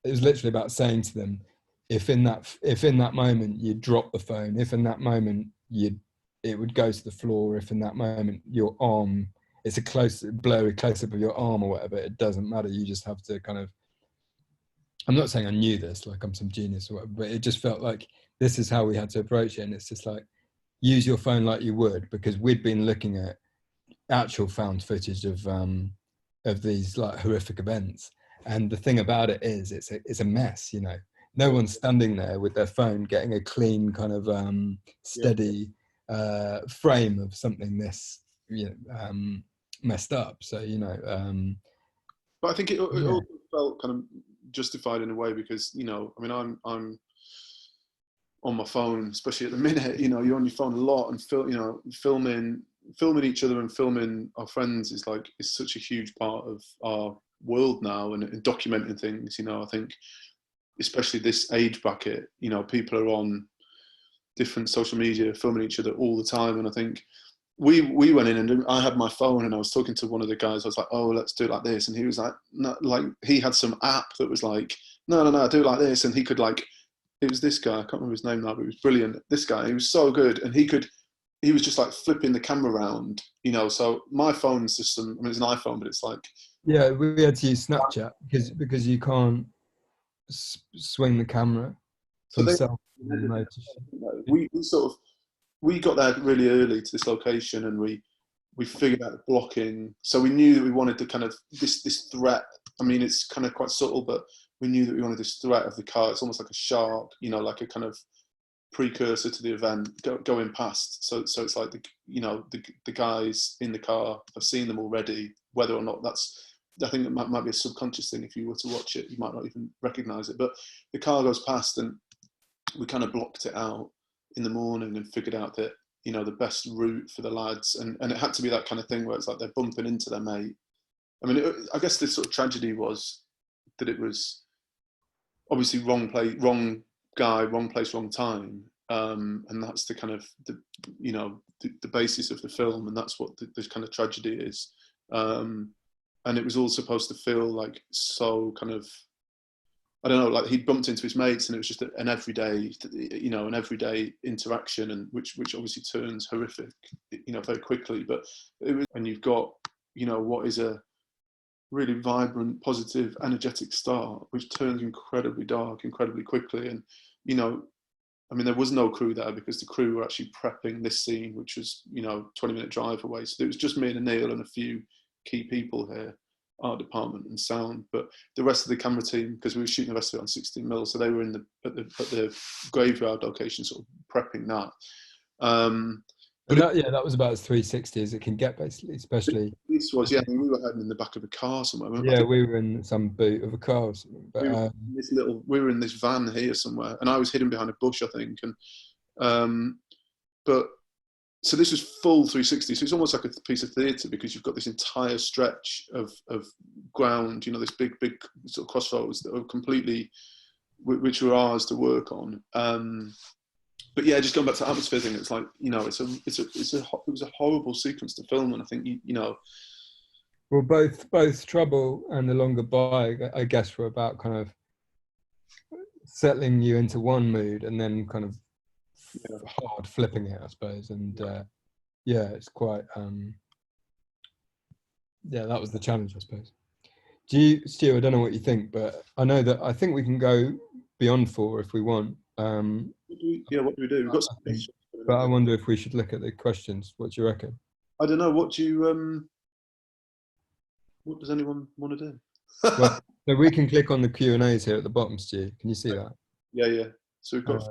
A: was literally about saying to them, if in that moment you drop the phone, if in that moment it would go to the floor, if in that moment your arm, it's a blurry close-up of your arm or whatever, it doesn't matter. You just have to kind of, I'm not saying I knew this, like I'm some genius or whatever, but it just felt like this is how we had to approach it. And it's just like, use your phone like you would, because we'd been looking at actual found footage of these like horrific events. And the thing about it is it's a mess, you know. No one's standing there with their phone getting a clean kind of steady frame of something this, you know, messed up. So, you know.
B: But I think it also felt kind of justified in a way because, you know, I mean, I'm on my phone, especially at the minute, you know, you're on your phone a lot, and filming each other and filming our friends is such a huge part of our world now, and documenting things, you know. I think especially this age bracket, you know, people are on different social media filming each other all the time. And I think we went in and I had my phone and I was talking to one of the guys. I was like, oh, let's do it like this. And he was like, no, like he had some app that was like, no, do it like this. And he could, like, it was this guy, I can't remember his name now, but he was brilliant. This guy, he was so good. And he could he was just like flipping the camera around, you know. So my phone's just some, I mean, it's an iPhone, but it's like,
A: Yeah, we had to use Snapchat because you can't swing the camera
B: so
A: from
B: they,
A: self mode to
B: we sort of, we got there really early to this location, and we figured out the blocking. So we knew that we wanted to kind of this threat. I mean, it's kind of quite subtle, but we knew that we wanted this threat of the car. It's almost like a shark, you know, like a kind of precursor to the event going past. So it's like the guys in the car, I've seen them already. Whether or not that's, I think it might be a subconscious thing. If you were to watch it, you might not even recognize it. But the car goes past, and we kind of blocked it out in the morning and figured out that, you know, the best route for the lads, and it had to be that kind of thing where it's like they're bumping into their mate. I mean, I guess the sort of tragedy was that it was obviously wrong place, wrong guy, wrong place, wrong time, and that's the kind of the basis of the film, and that's what this kind of tragedy is. And it was all supposed to feel like so kind of, I don't know, like he bumped into his mates, and it was just an everyday, you know, an everyday interaction, and which obviously turns horrific, you know, very quickly. But it was, and you've got, you know, what is a really vibrant, positive, energetic start, which turns incredibly dark incredibly quickly. And, you know, I mean, there was no crew there because the crew were actually prepping this scene, which was, you know, 20-minute drive away. So it was just me and Aneil and a few key people here, art department and sound. But the rest of the camera team, because we were shooting the rest of it on 16mm, so they were at the graveyard location, sort of prepping that.
A: and that was about as 360 as it can get, basically, especially.
B: This was, yeah, I mean, we were hiding in the back of a car somewhere.
A: Yeah, we were in some boot of a car or something. But
B: we were in this van here somewhere, and I was hidden behind a bush, I think. And but so this was full 360. So it's almost like a piece of theatre, because you've got this entire stretch of ground, you know, this big sort of crossroads that are completely, which were ours to work on. But yeah, just going back to the atmosphere thing, it's like, you know, it was a horrible sequence to film, and I think you know.
A: Well, both Trouble and The Longer Bye, I guess, were about kind of settling you into one mood and then kind of hard flipping it, I suppose. And yeah, it's quite that was the challenge, I suppose. Stu, I don't know what you think, but I know that I think we can go beyond 4 if we want.
B: What do we do? We've got some questions.
A: But I wonder if we should look at the questions. What do you reckon?
B: I don't know. What does anyone want to do?
A: Well, so we can click on the Q&As here at the bottom, Stu. Can you see that?
B: Yeah. So we've got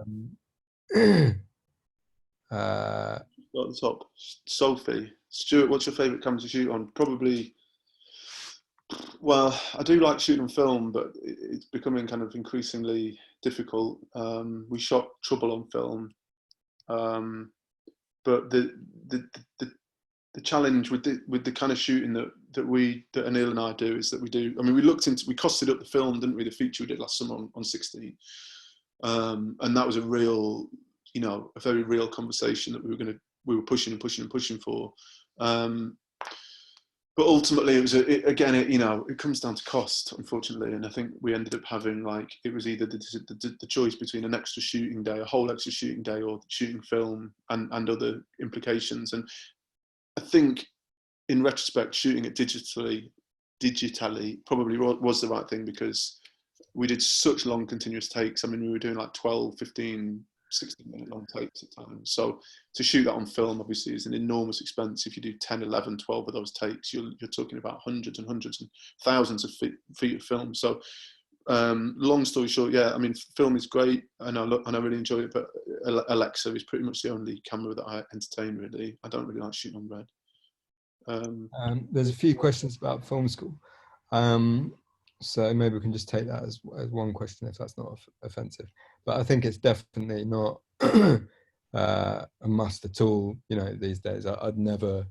B: at the top, Sophie. Stuart, what's your favourite camera to shoot on? Probably, well, I do like shooting on film, but it's becoming kind of increasingly difficult. We shot Trouble on film, but the challenge with the kind of shooting that Aneil and I do is that we costed up the film, didn't we? The feature we did last summer on 16, and that was a real, you know, a very real conversation that we were pushing for. But ultimately, it comes down to cost, unfortunately. And I think we ended up having, like, it was either the choice between an extra shooting day, a whole extra shooting day, or shooting film and other implications. And I think, in retrospect, shooting it digitally probably was the right thing, because we did such long continuous takes. I mean, we were doing like 12, 15, 16-minute long takes at times. So to shoot that on film, obviously, is an enormous expense. If you do 10, 11, 12 of those takes, you're talking about hundreds and hundreds and thousands of feet of film. So long story short, yeah, I mean, film is great, and I really enjoy it, but Alexa is pretty much the only camera that I entertain, really. I don't really like shooting on red.
A: There's a few questions about film school. So maybe we can just take that as one question, if that's not offensive. But I think it's definitely not a must at all, you know, these days. I'd never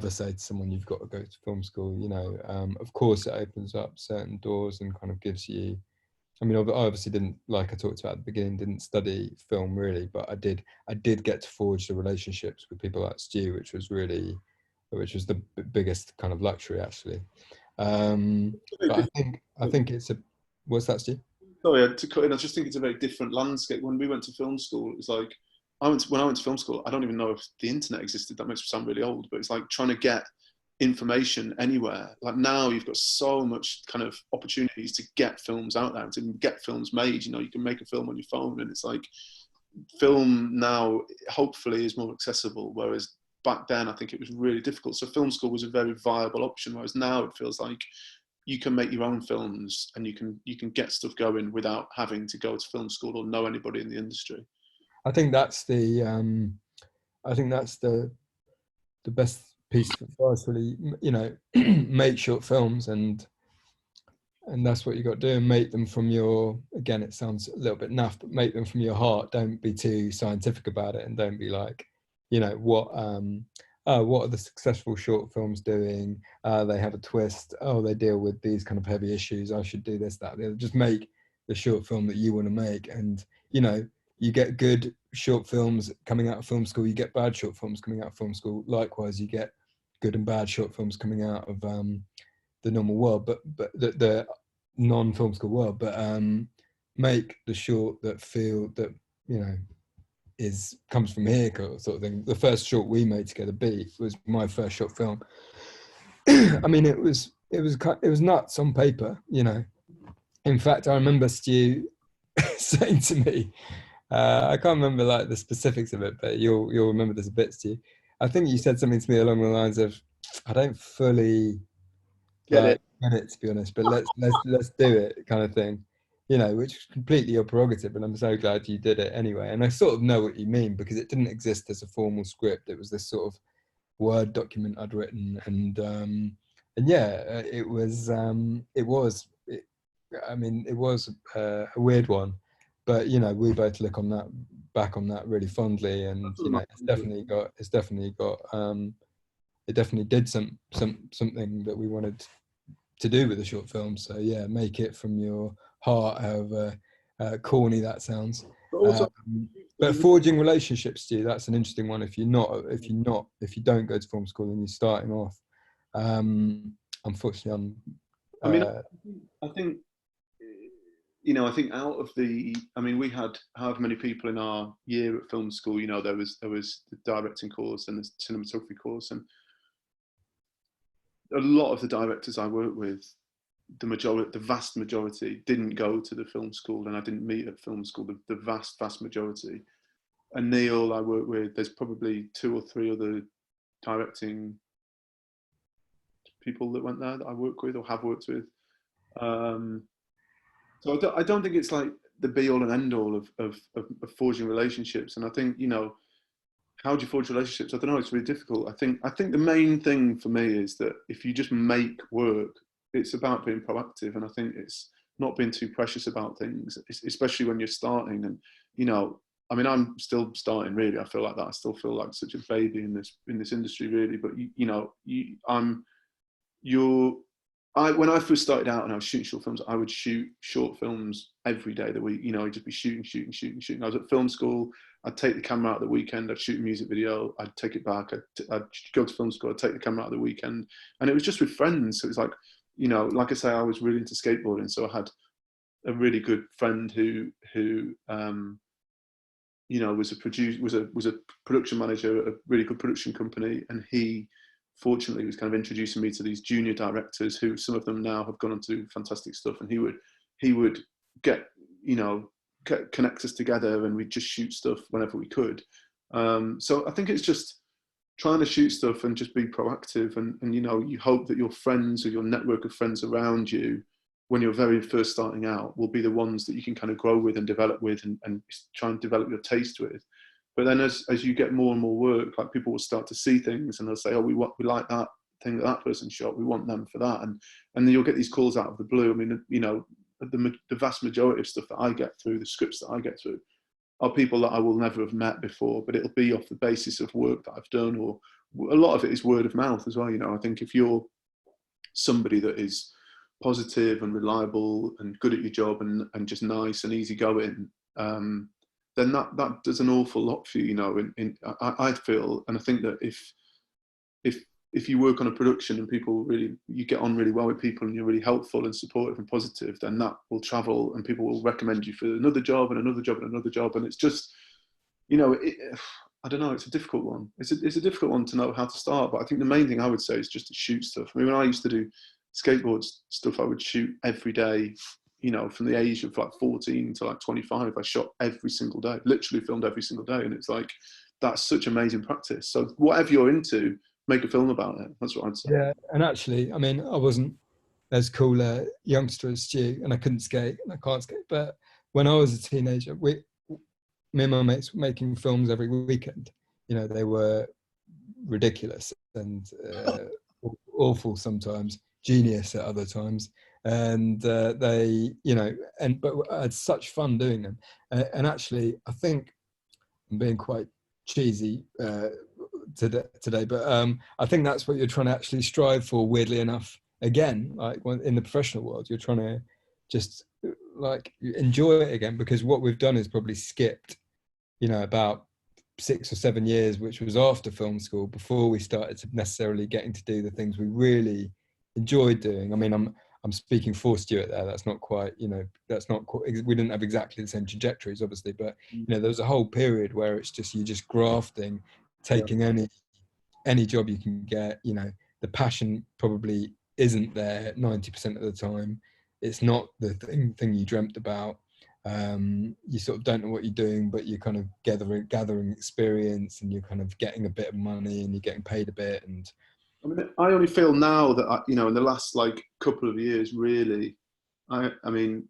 A: say to someone, you've got to go to film school, you know. Of course, it opens up certain doors and kind of gives you, I mean, I obviously didn't, like I talked about at the beginning, didn't study film really, but I did get to forge the relationships with people like Stu, which was the biggest kind of luxury, actually. But I think it's a, what's that, Steve?
B: Sorry, to cut in, I just think it's a very different landscape. When we went to film school, it was like, when I went to film school, I don't even know if the internet existed. That makes me sound really old, but it's like trying to get information anywhere. Like now you've got so much kind of opportunities to get films out there and to get films made. You know, you can make a film on your phone, and it's like film now hopefully is more accessible, whereas back then I think it was really difficult. So film school was a very viable option, whereas now it feels like you can make your own films and you can get stuff going without having to go to film school or know anybody in the industry.
A: I think that's the best piece of advice, really. You know, make short films, and that's what you got to do, and make them from your, again, it sounds a little bit naff, but make them from your heart. Don't be too scientific about it, and don't be like, you know, what are the successful short films doing? They have a twist. Oh, they deal with these kind of heavy issues. I should do this, that, the other. Just make the short film that you want to make. And, you know, you get good short films coming out of film school. You get bad short films coming out of film school. Likewise, you get good and bad short films coming out of the normal world, but the non-film school world. But make the short that feel that, you know, comes from here, sort of thing. The first short we made together, B, was my first short film. I mean, it was nuts on paper, you know. In fact, I remember Stu saying to me, I can't remember like the specifics of it, but you'll remember this a bit, Stu. I think you said something to me along the lines of, I don't fully
B: Get it?
A: get it, to be honest, but let's do it, kind of thing. You know, which is completely your prerogative, and I'm so glad you did it anyway. And I sort of know what you mean, because it didn't exist as a formal script. It was this sort of Word document I'd written, and yeah, it was I mean, it was a weird one, but you know, we both look back on that really fondly, and you know, it definitely did something that we wanted to do with a short film. So yeah, make it from your heart, however corny that sounds.
B: But also,
A: But forging relationships, Stu, that's an interesting one. If you don't go to film school and you're starting off, unfortunately,
B: I mean, I think, you know, I think out of I mean, we had however many people in our year at film school. You know, there was the directing course and the cinematography course, and a lot of the directors I worked with, the vast majority didn't go to the film school, and I didn't meet at film school. The vast majority. And Aneil, I work with, there's probably 2 or 3 other directing people that went there that I work with or have worked with. So I don't think it's like the be all and end all of forging relationships. And I think, you know, how do you forge relationships? I don't know. It's really difficult. I think the main thing for me is that if you just make work, it's about being proactive. And I think it's not being too precious about things, especially when you're starting. And, you know, I mean, I'm still starting, really. I feel like that. I still feel like such a baby in this industry, really. But when I first started out and I was shooting short films, I would shoot short films every day of the week. You know, I'd just be shooting. I was at film school. I'd take the camera out of the weekend. I'd shoot a music video. I'd take it back. I'd go to film school. I'd take the camera out of the weekend, and it was just with friends. So it was like, you know, like I say, I was really into skateboarding, so I had a really good friend who you know, was a production manager at a really good production company, and he fortunately was kind of introducing me to these junior directors who, some of them now have gone on to do fantastic stuff, and he would get, you know, connect us together, and we'd just shoot stuff whenever we could. So I think it's just trying to shoot stuff and just be proactive, and you know, you hope that your friends or your network of friends around you, when you're very first starting out, will be the ones that you can kind of grow with and develop with, and try and develop your taste with. But then as you get more and more work, like, people will start to see things and they'll say, oh, we like that thing that person shot, we want them for that. And then you'll get these calls out of the blue. I mean, you know, the vast majority of stuff that I get through, the scripts that I get through, are people that I will never have met before, but it'll be off the basis of work that I've done, or a lot of it is word of mouth as well. You know, I think if you're somebody that is positive and reliable and good at your job and just nice and easygoing, then that does an awful lot for you. You know, I feel, and I think that if you work on a production and you get on really well with people and you're really helpful and supportive and positive, then that will travel and people will recommend you for another job and another job and another job. And it's just, you know, I don't know. It's a difficult one. It's a difficult one to know how to start. But I think the main thing I would say is just to shoot stuff. I mean, when I used to do skateboard stuff, I would shoot every day. You know, from the age of like 14 to like 25, I shot every single day. Literally filmed every single day, and it's like that's such amazing practice. So whatever you're into, make a film about it. That's what I'd say.
A: Yeah, and actually, I mean, I wasn't as cool a youngster as Stu, and I couldn't skate, and I can't skate. But when I was a teenager, me and my mates were making films every weekend. You know, they were ridiculous and awful sometimes, genius at other times, and they, you know, but I had such fun doing them. And actually, I think I'm being quite cheesy today, but I think that's what you're trying to actually strive for. Weirdly enough, again, like in the professional world, you're trying to just like enjoy it again, because what we've done is probably skipped, you know, about 6 or 7 years, which was after film school, before we started to necessarily getting to do the things we really enjoyed doing. I mean, I'm speaking for Stuart there. That's not quite, you know, that's not quite, we didn't have exactly the same trajectories, obviously, but you know, there was a whole period where it's just you're just grafting, taking any job you can get. You know, the passion probably isn't there 90% of the time. It's not the thing you dreamt about. You sort of don't know what you're doing, but you're kind of gathering experience, and you're kind of getting a bit of money, and you're getting paid a bit. And
B: I mean, I only feel now that you know, in the last like couple of years, really, I mean,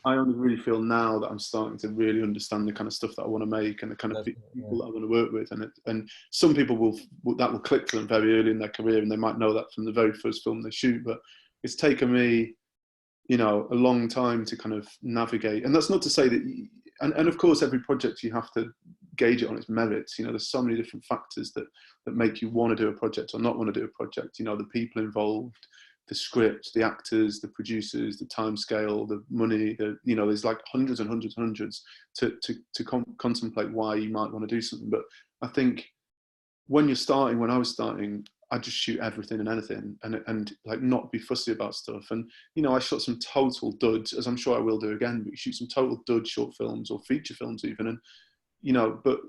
B: I only really feel now that I'm starting to really understand the kind of stuff that I want to make and the kind of people that I want to work with. And some people that will click to them very early in their career, and they might know that from the very first film they shoot. But it's taken me, you know, a long time to kind of navigate. And that's not to say that, and of course, every project you have to gauge it on its merits. You know, there's so many different factors that make you want to do a project or not want to do a project. You know, the people involved, the script, the actors, the producers, the time scale, the money, you know, there's like hundreds and hundreds and hundreds to contemplate why you might want to do something. But I think when you're starting, when I was starting, I just shoot everything and anything, and like not be fussy about stuff. And you know, I shot some total duds, as I'm sure I will do again. But you shoot some total dud short films or feature films even, and you know, but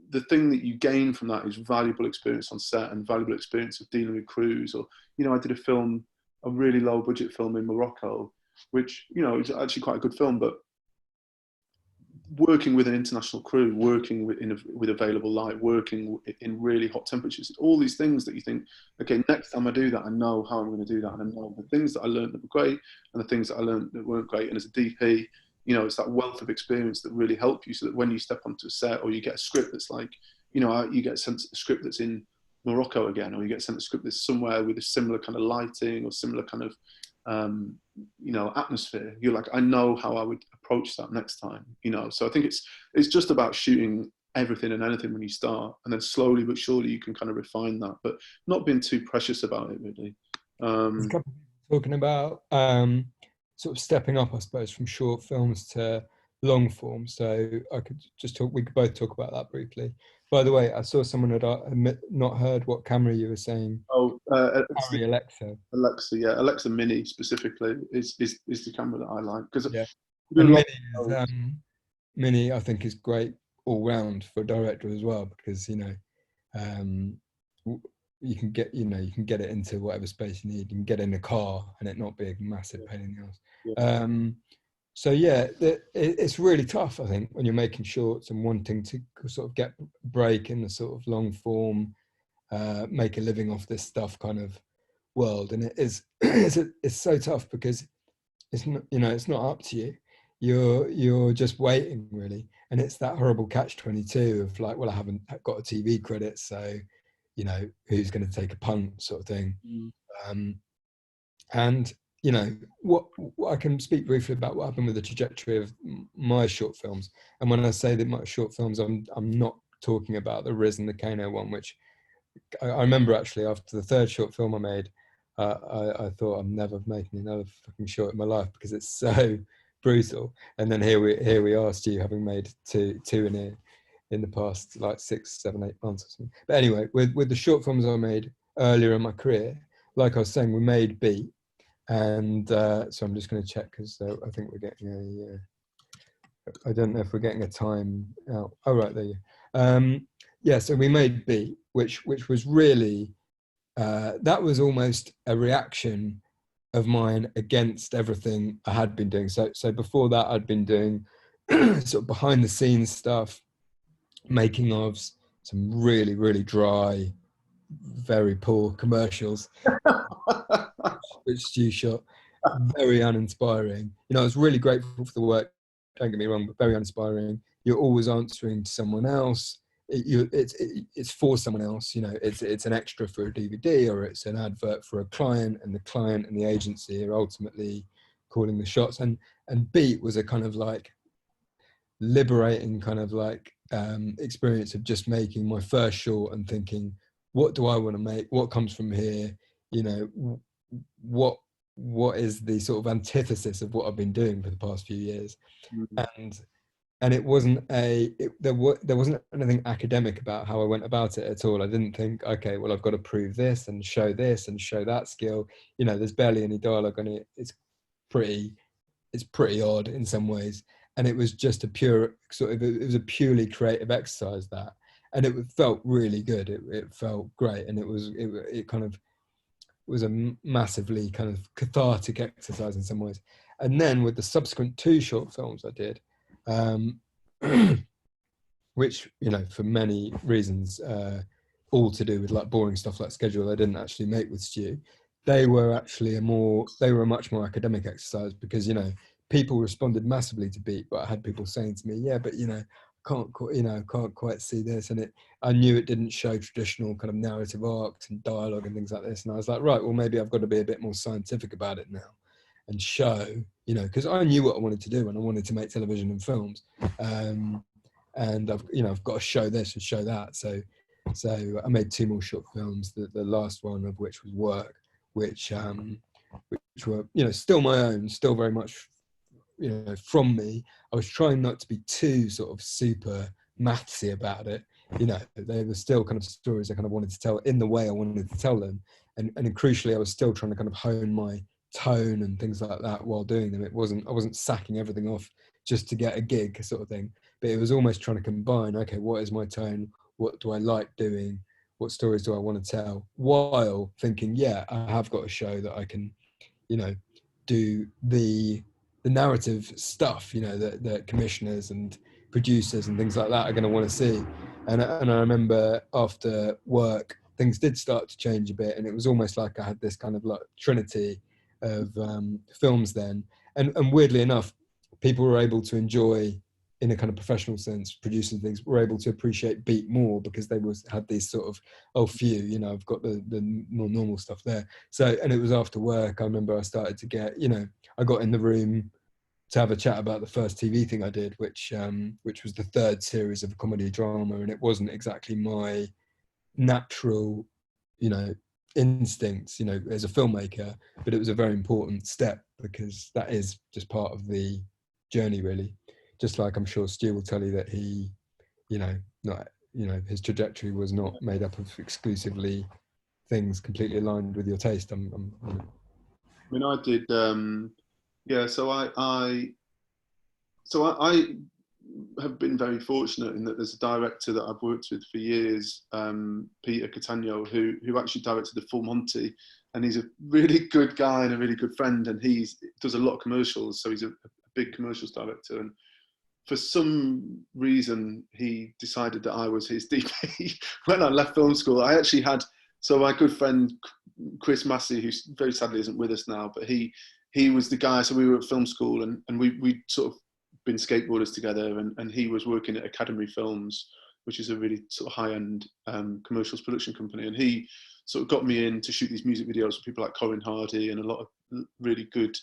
B: the thing that you gain from that is valuable experience on set and valuable experience of dealing with crews. Or you know, I did a really low budget film in Morocco, which, you know, is actually quite a good film, but working with an international crew, working with available light, working in really hot temperatures, all these things that you think, okay, next time I do that, I know how I'm going to do that. And I know the things that I learned that were great and the things that I learned that weren't great. And as a DP, you know, it's that wealth of experience that really help you, so that when you step onto a set or you get a script that's like, you know, you get sent a script that's in Morocco again, or you get sent a script that's somewhere with a similar kind of lighting or similar kind of you know, atmosphere, you're like, I know how I would approach that next time, you know. So I think it's just about shooting everything and anything when you start, and then slowly but surely you can kind of refine that, but not being too precious about it, really.
A: there's a couple of people talking about sort of stepping up, I suppose, from short films to long form. So we could both talk about that briefly. By the way, I saw someone had not heard what camera you were saying.
B: Oh,
A: Harry Alexa.
B: Alexa, yeah, Alexa Mini specifically is the camera that I like, because
A: Yeah, and Mini I think is great all round for a director as well, because you know, you can get it into whatever space you need. You can get in a car and it not be a massive pain in the ass.
B: Yeah.
A: So yeah, it's really tough, I think, when you're making shorts and wanting to sort of get break in the sort of long form, make a living off this stuff kind of world. And it is it's so tough, because it's not, you know, it's not up to you. You're just waiting, really. And it's that horrible catch-22 of like, well, I haven't got a TV credit, so you know, who's going to take a punt, sort of thing. And you know, what I can speak briefly about what happened with the trajectory of my short films. And when I say that my short films, I'm not talking about the Riz and the Kano one, which I remember actually after the third short film I made, I thought I'm never making another fucking short in my life, because it's so brutal. And then here we are, Stu, having made two in the past like 6, 7, 8 months or something. But anyway, with the short films I made earlier in my career, like I was saying, we made Beat. And so I'm just going to check, because I think we're getting I don't know if we're getting a time out. Oh, right, there you go. Yeah, so we made Beat, which was really, that was almost a reaction of mine against everything I had been doing. So before that, I'd been doing sort of behind the scenes stuff, making ofs, some really, really dry, very poor commercials, which Stu shot, very uninspiring. You know, I was really grateful for the work, don't get me wrong, but very uninspiring. You're always answering to someone else. It's for someone else, you know, it's an extra for a DVD, or it's an advert for a client, and the client and the agency are ultimately calling the shots. And Beat was a kind of like liberating kind of like experience of just making my first short and thinking, what do I want to make? What comes from here? You know, what is the sort of antithesis of what I've been doing for the past few years? And it wasn't there wasn't anything academic about how I went about it at all. I didn't think, okay, well, I've got to prove this and show that skill. You know, there's barely any dialogue on it. It's pretty odd in some ways. And it was just a pure sort of, it was a purely creative exercise, that, and it felt really good. It felt great, and it kind of was a massively kind of cathartic exercise in some ways. And then with the subsequent 2 short films I did, which, you know, for many reasons, all to do with like boring stuff like Schedule, I didn't actually make with Stu. They were actually a much more academic exercise, because, you know, people responded massively to Beat, but I had people saying to me, yeah, but, you know, can't quite see this. And I knew it didn't show traditional kind of narrative arcs and dialogue and things like this. And I was like, right, well, maybe I've got to be a bit more scientific about it now and show, you know, because I knew what I wanted to do, and I wanted to make television and films. And I've got to show this and show that. So I made 2 more short films, the last one of which was Work, which were, you know, still my own, still very much, you know, from me. I was trying not to be too sort of super mathsy about it. You know, they were still kind of stories I kind of wanted to tell in the way I wanted to tell them. And crucially, I was still trying to kind of hone my tone and things like that while doing them. I wasn't sacking everything off just to get a gig sort of thing, but it was almost trying to combine, okay, what is my tone? What do I like doing? What stories do I want to tell? While thinking, yeah, I have got a show that I can, you know, do the narrative stuff, you know, that commissioners and producers and things like that are going to want to see. And I remember after Work, things did start to change a bit, and it was almost like I had this kind of like trinity of films then. And weirdly enough, people were able to enjoy, in a kind of professional sense, producing things, were able to appreciate Beat more, because they had these sort of, oh, phew, you know, I've got the more normal stuff there. So, and it was after Work, I remember I started to get, you know, I got in the room to have a chat about the first TV thing I did, which was the 3rd series of a comedy drama, and it wasn't exactly my natural, you know, instincts, you know, as a filmmaker, but it was a very important step, because that is just part of the journey, really. Just like I'm sure Stu will tell you that he, you know, not, you know, his trajectory was not made up of exclusively things completely aligned with your taste. You know.
B: I mean, I did. Yeah, I have been very fortunate in that there's a director that I've worked with for years, Peter Catania, who actually directed the Full Monty, and he's a really good guy and a really good friend, and he does a lot of commercials, so he's a big commercials director. And for some reason, he decided that I was his DP when I left film school. I actually had, so my good friend Chris Massey, who very sadly isn't with us now, but he was the guy. So we were at film school, and we sort of been skateboarders together, and he was working at Academy Films, which is a really sort of high-end commercials production company, and he sort of got me in to shoot these music videos for people like Corin Hardy and a lot of really good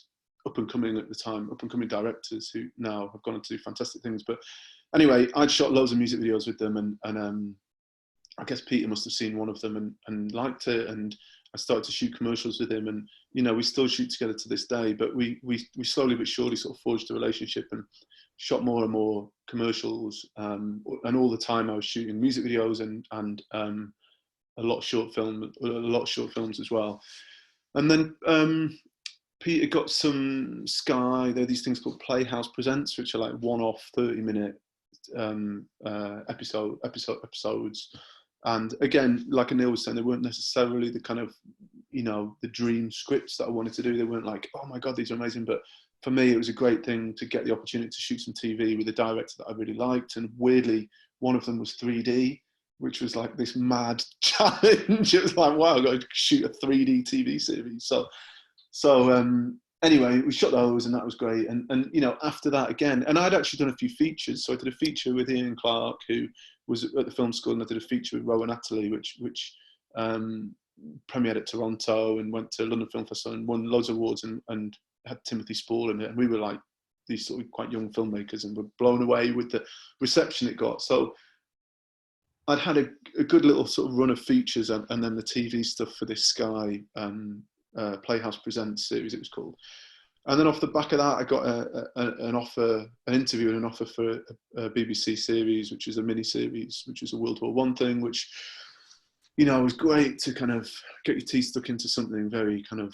B: up-and-coming directors who now have gone on to do fantastic things. But anyway, I'd shot loads of music videos with them, and I guess Peter must have seen one of them and liked it, and I started to shoot commercials with him, and you know, we still shoot together to this day, but we slowly but surely sort of forged a relationship and shot more and more commercials, and all the time I was shooting music videos and a lot of short films as well. And then Peter got some Sky. There are these things called Playhouse Presents, which are like one-off 30-minute episodes. And again, like Aneil was saying, they weren't necessarily the kind of, you know, the dream scripts that I wanted to do. They weren't like, oh my God, these are amazing. But for me, it was a great thing to get the opportunity to shoot some TV with a director that I really liked. And weirdly, one of them was 3D, which was like this mad challenge. It was like, wow, I've got to shoot a 3D TV series. So anyway, we shot those and that was great. And you know, after that again, and I'd actually done a few features. So I did a feature with Ian Clark, who was at the film school, and I did a feature with Rowan Atterley, which premiered at Toronto and went to London Film Festival and won loads of awards and had Timothy Spall in it. And we were like these sort of quite young filmmakers and were blown away with the reception it got. So I'd had a good little sort of run of features and then the TV stuff for this Sky Playhouse Presents series, it was called. And then off the back of that, I got an interview and an offer for a BBC series, which is a mini series, which is a World War I thing, which, you know, was great to kind of get your teeth stuck into something very kind of,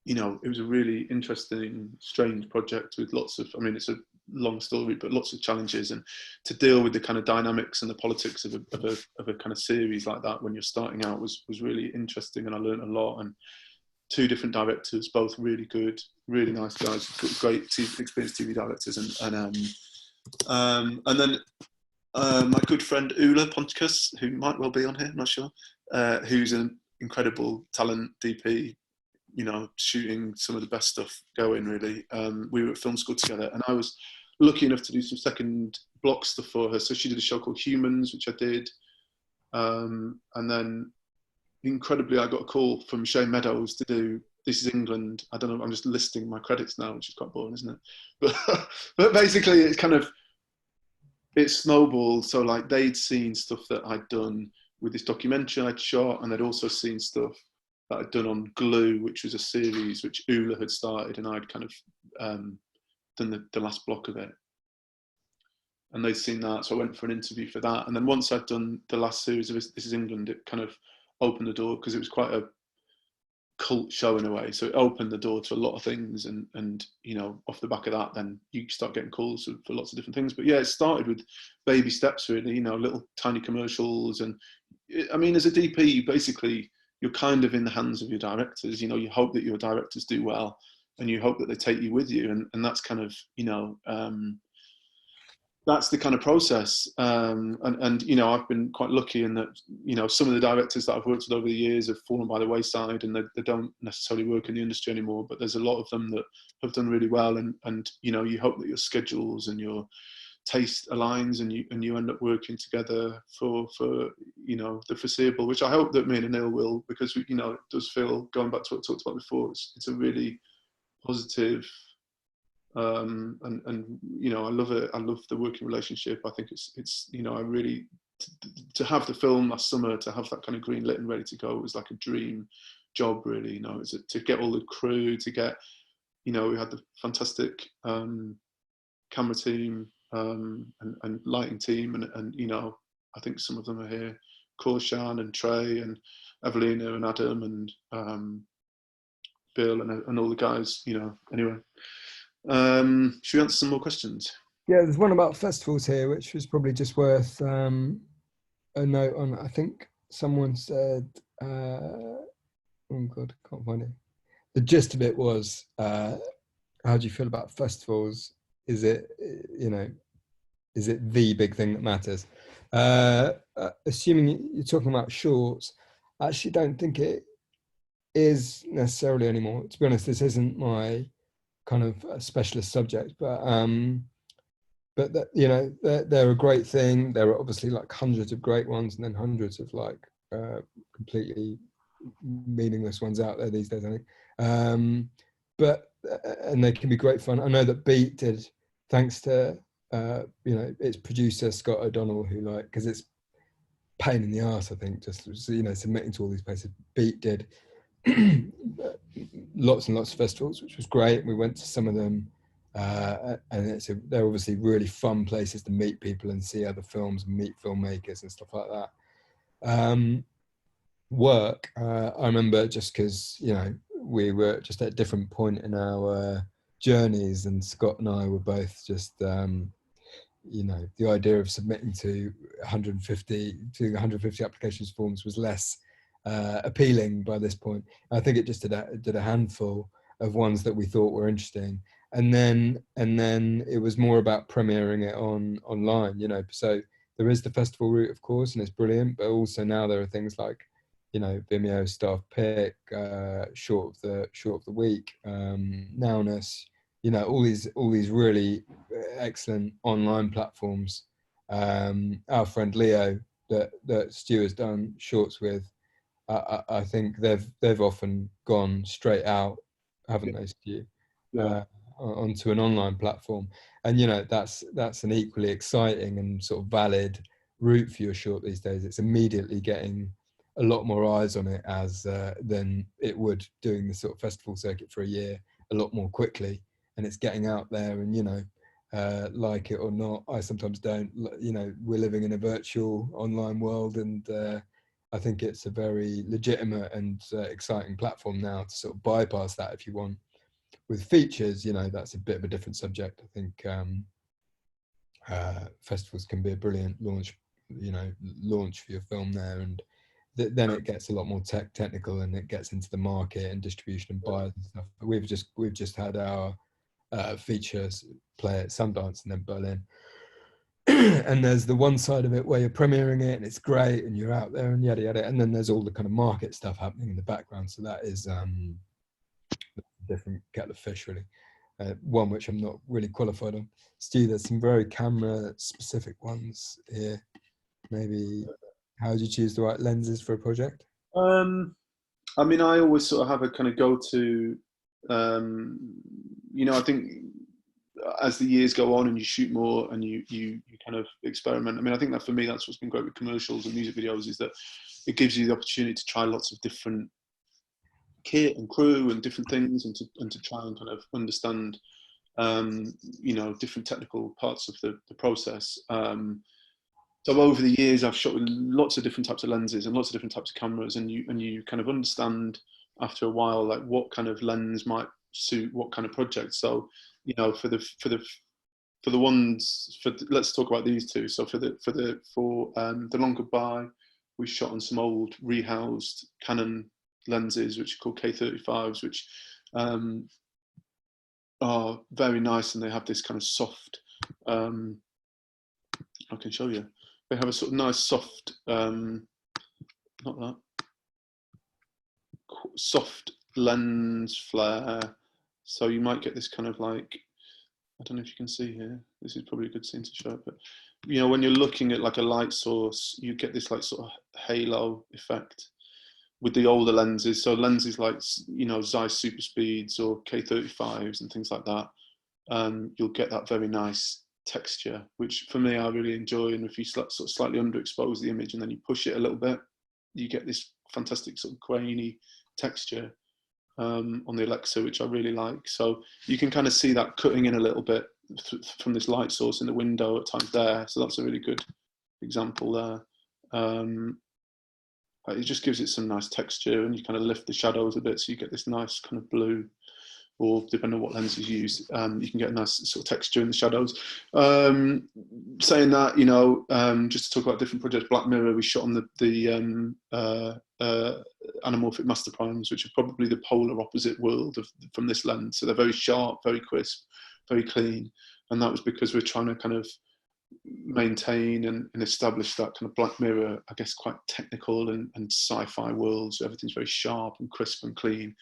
B: you know, it was a really interesting, strange project with lots of, I mean, it's a long story, but lots of challenges, and to deal with the kind of dynamics and the politics of a kind of series like that when you're starting out was really interesting, and I learned a lot. And two different directors, both really good, really nice guys, great experienced TV directors, and then my good friend Ula Ponticus, who might well be on here, I'm not sure, who's an incredible talent DP, you know, shooting some of the best stuff going, really. We were at film school together, and I was lucky enough to do some second block stuff for her. So she did a show called Humans, which I did. And then incredibly, I got a call from Shane Meadows to do This Is England. I don't know, I'm just listing my credits now, which is quite boring, isn't it? But basically, it's kind of, it snowballed. So like they'd seen stuff that I'd done with this documentary I'd shot, and they'd also seen stuff that I'd done on Glue, which was a series which Ula had started, and I'd kind of done the last block of it. And they'd seen that, so I went for an interview for that. And then once I'd done the last series of This Is England, it kind of opened the door, because it was quite a cult show in a way. So it opened the door to a lot of things, and you know, off the back of that, then you start getting calls for lots of different things. But yeah, it started with baby steps, really, you know, little tiny commercials. And I mean, as a DP, basically, you're kind of in the hands of your directors. You know, you hope that your directors do well, and you hope that they take you with you. And that's kind of, you know, that's the kind of process. And, you know, I've been quite lucky in that, you know, some of the directors that I've worked with over the years have fallen by the wayside, and they don't necessarily work in the industry anymore, but there's a lot of them that have done really well. And you know, you hope that your schedules and your taste aligns, and you end up working together for you know, the foreseeable, which I hope that me and Aneil will, because you know, it does feel, going back to what I talked about before, it's a really positive, and you know, I love it. I love the working relationship. I think it's you know, I really, to have the film last summer, to have that kind of green lit and ready to go, it was like a dream job, really. You know, it's to get all the crew, to get, you know, we had the fantastic camera team, and lighting team, and you know, I think some of them are here, Korshan and Trey and Evelina and Adam and Bill and all the guys, you know. Anyway, should we answer some more questions?
A: Yeah, there's one about festivals here, which was probably just worth a note on. I think someone said, oh God, I can't find it. The gist of it was, how do you feel about festivals? Is it, you know, is it the big thing that matters? Assuming you're talking about shorts, I actually don't think it is necessarily anymore. To be honest, this isn't my kind of a specialist subject, but that, you know, they're a great thing. There are obviously like hundreds of great ones, and then hundreds of like completely meaningless ones out there these days, I think. But and they can be great fun. I know that Beat did, thanks to you know, its producer Scott O'Donnell, who, like, because it's pain in the arse, I think, just, you know, submitting to all these places. Beat did lots and lots of festivals, which was great. We went to some of them, and they're obviously really fun places to meet people and see other films and meet filmmakers and stuff like that. Work, I remember, just because, you know, we were just at a different point in our journeys, and Scott and I were both just, you know, the idea of submitting to 150 applications forms was less appealing by this point. I think it just did a handful of ones that we thought were interesting, and then it was more about premiering it online, you know. So there is the festival route, of course, and it's brilliant, but also now there are things like, you know, Vimeo staff pick, short of the week, Nowness, you know, all these really excellent online platforms. Our friend Leo that Stu has done shorts with, I think they've often gone straight out, haven't they, Stu?
B: Yeah.
A: Onto an online platform, and you know, that's an equally exciting and sort of valid route for your short these days. It's immediately getting a lot more eyes on it as than it would doing the sort of festival circuit for a year, a lot more quickly, and it's getting out there. And you know, like it or not, I sometimes don't, you know, we're living in a virtual online world, and I think it's a very legitimate and exciting platform now to sort of bypass that if you want. With features, you know, that's a bit of a different subject. I think festivals can be a brilliant launch, you know, launch for your film there, and then it gets a lot more technical, and it gets into the market and distribution and buyers and stuff. But we've just had our features play at Sundance and then Berlin. And there's the one side of it where you're premiering it and it's great and you're out there and yada yada, and then there's all the kind of market stuff happening in the background. So that is different kettle of fish, really. One which I'm not really qualified on. Stu, there's some very camera specific ones here. Maybe how do you choose the right lenses for a project?
B: I mean, I always sort of have a kind of go-to. You know, I think as the years go on and you shoot more and you kind of experiment. I mean, I think that for me, that's what's been great with commercials and music videos, is that it gives you the opportunity to try lots of different kit and crew and different things, and to try and kind of understand, you know, different technical parts of the process. So over the years, I've shot with lots of different types of lenses and lots of different types of cameras, and you kind of understand after a while, like, what kind of lens might suit what kind of project. So, you know, for the ones let's talk about these two. So for the Long Goodbye, we shot on some old rehoused Canon lenses, which are called K35s, which are very nice, and they have this kind of soft. I can show you. They have a sort of nice soft, not that, soft lens flare. So you might get this kind of like, I don't know if you can see here. This is probably a good scene to show it, but you know, when you're looking at like a light source, you get this like sort of halo effect with the older lenses. So lenses like, you know, Zeiss Super Speeds or K35s and things like that, you'll get that very nice texture, which for me I really enjoy. And if you sort of slightly underexpose the image and then you push it a little bit, you get this fantastic sort of grainy texture on the Alexa, which I really like. So you can kind of see that cutting in a little bit from this light source in the window at times there. So that's a really good example there. It just gives it some nice texture, and you kind of lift the shadows a bit, so you get this nice kind of blue, or depending on what lenses you use, you can get a nice sort of texture in the shadows. Saying that, you know, just to talk about different projects, Black Mirror, we shot on the anamorphic master primes, which are probably the polar opposite world from this lens. So they're very sharp, very crisp, very clean, and that was because we're trying to kind of maintain and establish that kind of Black Mirror, I guess, quite technical and sci-fi world. So everything's very sharp and crisp and clean.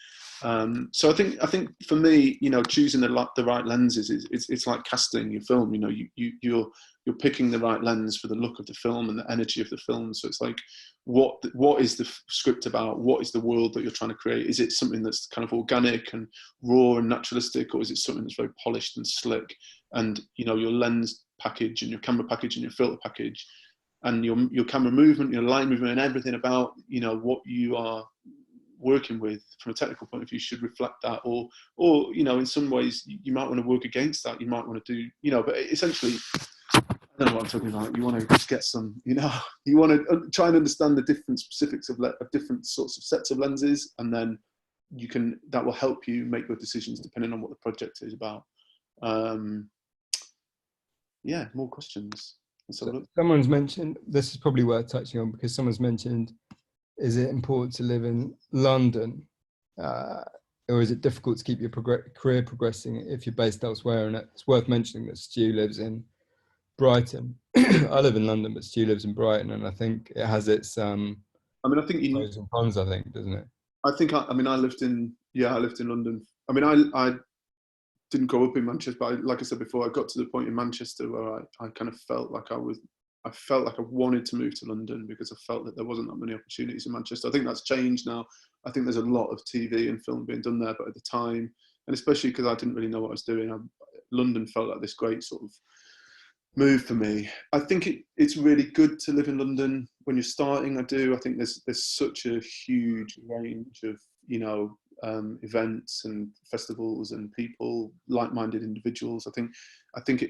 B: So I think for me, you know, choosing the right lenses it's like casting your film. You know, you're picking the right lens for the look of the film and the energy of the film. So it's like, what is the script about? What is the world that you're trying to create? Is it something that's kind of organic and raw and naturalistic, or is it something that's very polished and slick? And you know, your lens package and your camera package and your filter package and your camera movement, your line movement, and everything about, you know, what you are working with from a technical point of view should reflect that. Or you know, in some ways you might want to work against that. You might want to do, you know, but essentially, I don't know what I'm talking about. You want to just get some, you know, you want to try and understand the different specifics of different sorts of sets of lenses, and then that will help you make your decisions depending on what the project is about. Yeah, more questions.
A: So someone's mentioned, this is probably worth touching on, because someone's mentioned, is it important to live in London? Or is it difficult to keep your career progressing if you're based elsewhere? And it's worth mentioning that Stu lives in Brighton. I live in London, but Stu lives in Brighton, and I think it has its
B: I mean, I think
A: pros and cons, I think, doesn't it?
B: I think, I mean, I lived in London. I mean, I didn't grow up in Manchester, but like I said before, I got to the point in Manchester where I kind of felt like I felt like I wanted to move to London because I felt that there wasn't that many opportunities in Manchester. I think that's changed now. I think there's a lot of TV and film being done there, but at the time, and especially because I didn't really know what I was doing, London felt like this great sort of move for me. I think it's really good to live in London when you're starting. I think there's such a huge range of, you know, events and festivals and people, like-minded individuals. I think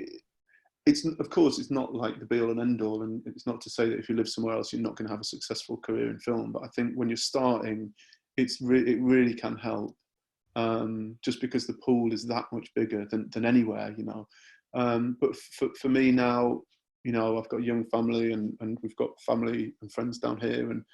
B: it's of course it's not like the be-all and end-all, and it's not to say that if you live somewhere else you're not going to have a successful career in film. But I think when you're starting, it really can help, just because the pool is that much bigger than anywhere, you know. But for me now, you know, I've got a young family, and we've got family and friends down here, and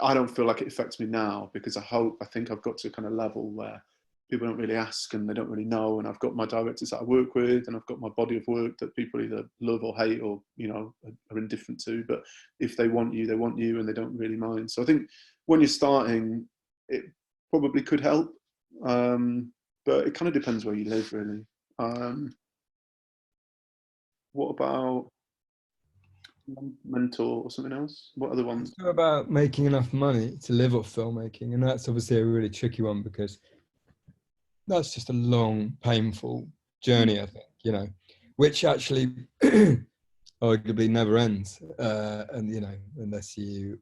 B: I don't feel like it affects me now, because I think I've got to a kind of level where people don't really ask and they don't really know, and I've got my directors that I work with, and I've got my body of work that people either love or hate, or, you know, are indifferent to. But if they want you, they want you, and they don't really mind. So I think when you're starting, it probably could help, but it kind of depends where you live, really. What about mentor or something else? What other ones?
A: It's about making enough money to live off filmmaking, and that's obviously a really tricky one, because that's just a long, painful journey, I think, you know, which actually arguably never ends, and, you know, unless you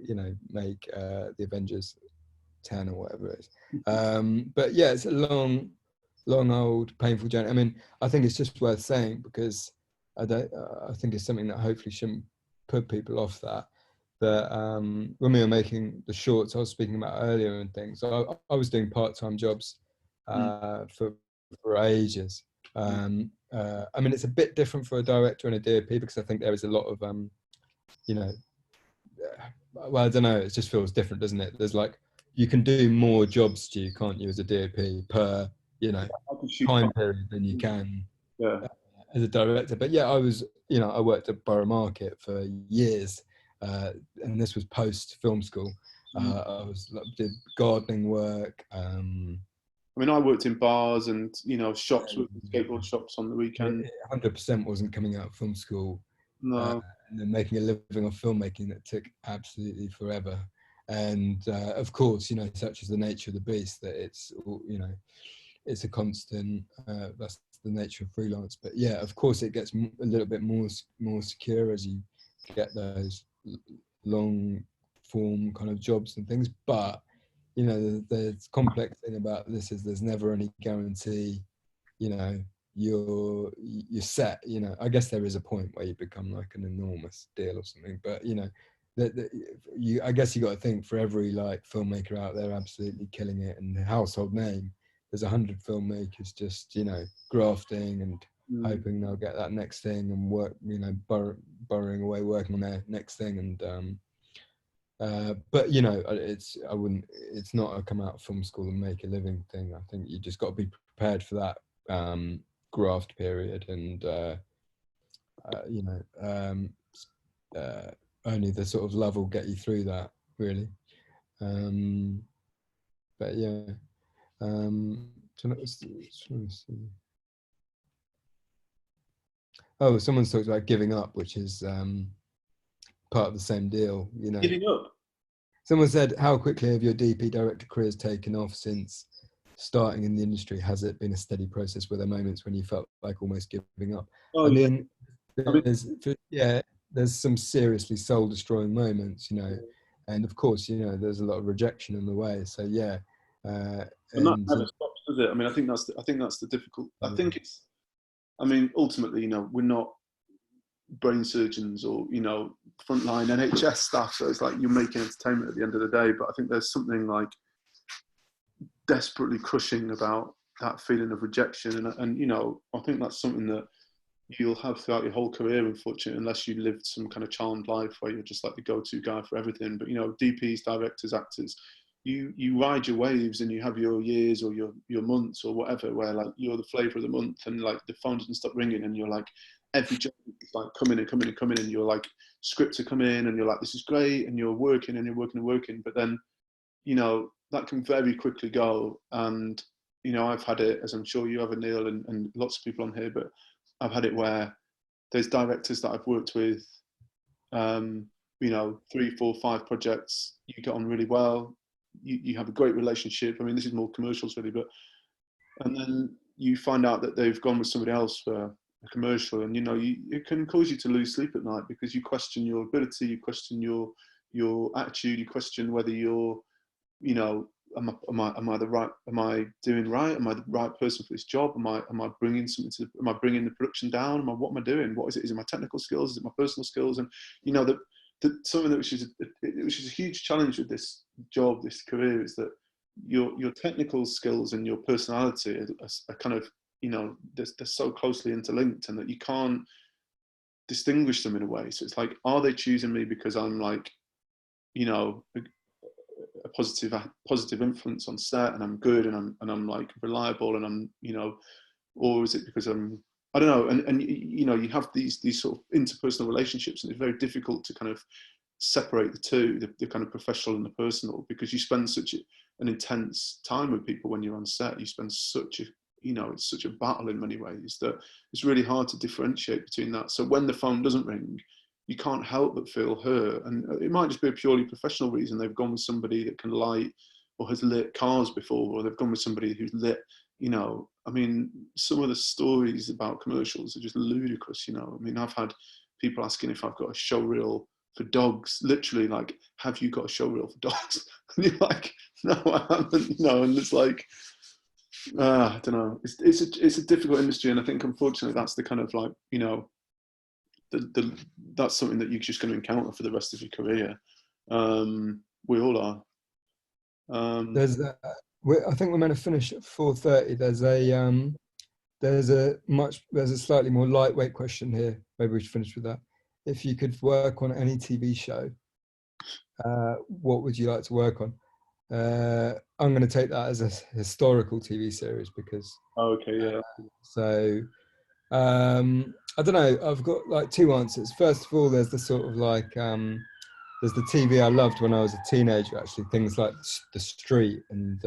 A: know, make the Avengers 10 or whatever it is. But yeah, it's a long, old, painful journey. I mean, I think it's just worth saying, because I think it's something that hopefully shouldn't put people off, that when we were making the shorts I was speaking about earlier and things, I was doing part-time jobs for ages. I mean, it's a bit different for a director and a DOP, because I think there is a lot of you know, well, I don't know, it just feels different, doesn't it? There's like, you can do more jobs, Stu, can't you, as a DOP per, you know, time period than you can as a director. But yeah, you know, I worked at Borough Market for years, and this was post film school. I did gardening work.
B: I mean, I worked in bars and, you know, shops, with skateboard shops on the weekend.
A: 100% wasn't coming out of film school.
B: No.
A: And then making a living of filmmaking that took absolutely forever. And of course, you know, such is the nature of the beast, that it's, you know, it's a constant, that's the nature of freelance. But yeah, of course it gets a little bit more secure as you get those long form kind of jobs and things. But, you know, the complex thing about this is there's never any guarantee, you know, you're set. You know, I guess there is a point where you become like an enormous deal or something, but you know, I guess you got to think, for every like filmmaker out there absolutely killing it and household name, there's 100 filmmakers just, you know, grafting and hoping they'll get that next thing and work, you know, burrowing away working on their next thing. And but you know, it's not a come out of film school and make a living thing. I think you just got to be prepared for that graft period, and you know, only the sort of love will get you through that, really. But yeah, so oh, someone's talked about giving up, which is part of the same deal, you know.
B: Giving up?
A: Someone said, how quickly have your DP director careers taken off since starting in the industry? Has it been a steady process? Were there moments when you felt like almost giving up?
B: Oh,
A: I mean, there's some seriously soul destroying moments, you know, and of course, you know, there's a lot of rejection in the way. So yeah,
B: and that never stops, does it? I mean, I think that's the difficult. I think it's. I mean, ultimately, you know, we're not brain surgeons or, you know, frontline NHS staff. So it's like you're making entertainment at the end of the day. But I think there's something like desperately crushing about that feeling of rejection. And you know, I think that's something that you'll have throughout your whole career, unfortunately, unless you lived some kind of charmed life where you're just like the go-to guy for everything. But, you know, DPs, directors, actors, you ride your waves and you have your years or your months or whatever, where like you're the flavour of the month and like the phone doesn't stop ringing and you're like, every job is like coming and you're like, scripts are coming and you're like, this is great, and you're working and you're working and working. But then, you know, that can very quickly go. And, you know, I've had it, as I'm sure you have, Aneil, and lots of people on here, but I've had it where there's directors that I've worked with, you know, 3, 4, 5 projects, you get on really well, you have a great relationship. I mean, this is more commercials really, but, and then you find out that they've gone with somebody else for a commercial, and, you know, it can cause you to lose sleep at night because you question your ability, you question your attitude, you question whether you're, you know, am I the right? Am I doing right? Am I the right person for this job? Am I bringing something to? Am I bringing the production down? What am I doing? What is it? Is it my technical skills? Is it my personal skills? And, you know, that something that which is a huge challenge with this job, this career, is that your technical skills and your personality are kind of, you know, they're so closely interlinked, and that you can't distinguish them in a way. So it's like, are they choosing me because I'm like, you know, a positive influence on set, and I'm good, and I'm like reliable, and I'm, you know, or is it because I don't know, and you know, you have these sort of interpersonal relationships, and it's very difficult to kind of separate the two, the kind of professional and the personal, because you spend such an intense time with people when you're on set. You spend such a, you know, it's such a battle in many ways that it's really hard to differentiate between that. So when the phone doesn't ring, you can't help but feel hurt. And it might just be a purely professional reason. They've gone with somebody that can light or has lit cars before, or they've gone with somebody who's lit, you know, I mean, some of the stories about commercials are just ludicrous, you know. I mean, I've had people asking if I've got a show reel for dogs, literally like, have you got a show reel for dogs? And you're like, no, I haven't, you know. And it's like, I don't know. It's a difficult industry, and I think unfortunately that's the kind of like, you know, that's something that you're just going to encounter for the rest of your career. We all are.
A: There's I think we're meant to finish at 4:30. There's a slightly more lightweight question here. Maybe we should finish with that. If you could work on any TV show, what would you like to work on? I'm going to take that as a historical TV series because.
B: Okay, yeah.
A: So I don't know. I've got like 2 answers. First of all, there's the sort of like there's the TV I loved when I was a teenager. Actually, things like The Street and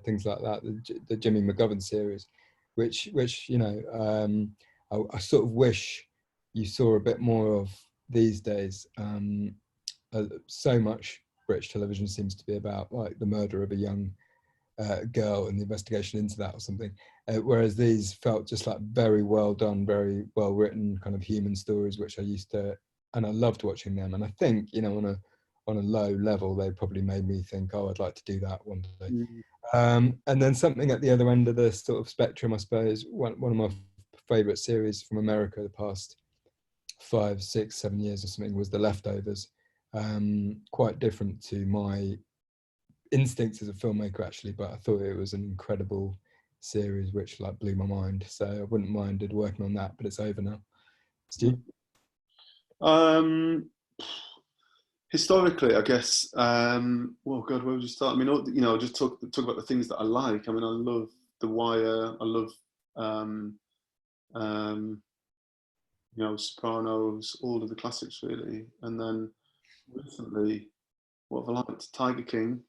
A: things like that. The Jimmy McGovern series, which you know, I sort of wish you saw a bit more of these days. So much British television seems to be about like the murder of a young girl and the investigation into that or something, whereas these felt just like very well done, very well written kind of human stories, which I used to, and I loved watching them. And I think, you know, on a low level, they probably made me think, oh, I'd like to do that one day. And then something at the other end of the sort of spectrum, I suppose, one of my favorite series from America the past 5, 6, 7 years or something was The Leftovers. Quite different to my instincts as a filmmaker actually, but I thought it was an incredible series which like blew my mind. So I wouldn't mind working on that, but it's over now. Stu?
B: Historically, I guess. Well, God, where would you start? I mean, you know, just talk about the things that I like. I mean, I love The Wire. I love, you know, Sopranos. All of the classics, really. And then recently, what have I liked? Tiger King.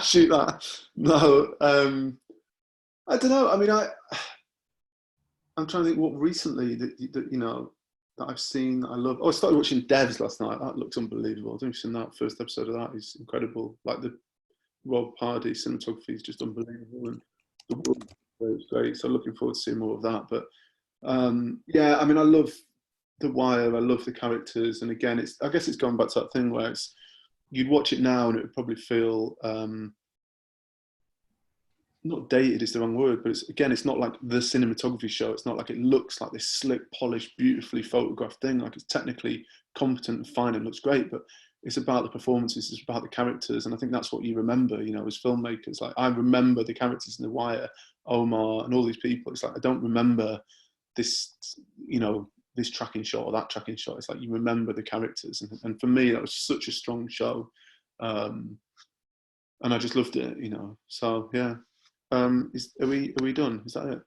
B: Shoot that. No, I don't know. I mean, I'm trying to think what recently that you know, that I've seen that I love. Oh, I started watching Devs last night. That looks unbelievable. I don't know if you've seen that first episode of that. Is incredible. Like the Rob Hardy cinematography is just unbelievable, and the world is great. So looking forward to seeing more of that. But yeah, I mean, I love The Wire. I love the characters, and again, I guess it's gone back to that thing where you'd watch it now and it would probably feel not dated is the wrong word, but it's not like the cinematography show. It's not like it looks like this slick, polished, beautifully photographed thing. Like, it's technically competent and fine and looks great, but it's about the performances, it's about the characters. And I think that's what you remember, you know, as filmmakers. Like, I remember the characters in The Wire, Omar and all these people. It's like, I don't remember this, you know, this tracking shot or that tracking shot. It's like, you remember the characters. And for me, that was such a strong show. And I just loved it, you know. So yeah. Are we done? Is that it?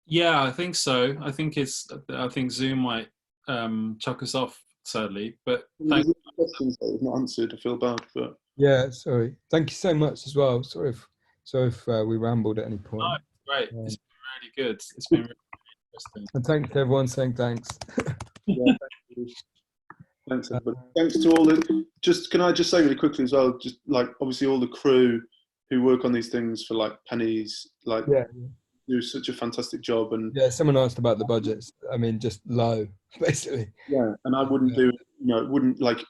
C: Yeah, I think so. I think Zoom might chuck us off, sadly. But thank you.
B: Questions that we've not answered. I feel bad, but
A: yeah, sorry. Thank you so much as well. Sorry if we rambled at any point.
C: No, great. It's been really good. It's been really interesting.
A: And thanks to everyone saying thanks.
B: Yeah, thank you. Thanks everybody. Thanks to all the. Can I just say really quickly as well? Just like, obviously all the crew who work on these things for like pennies, like,
A: yeah,
B: do such a fantastic job. And
A: yeah, someone asked about the budgets. I mean, just low, basically.
B: Yeah, and I wouldn't do, you know, it wouldn't, like,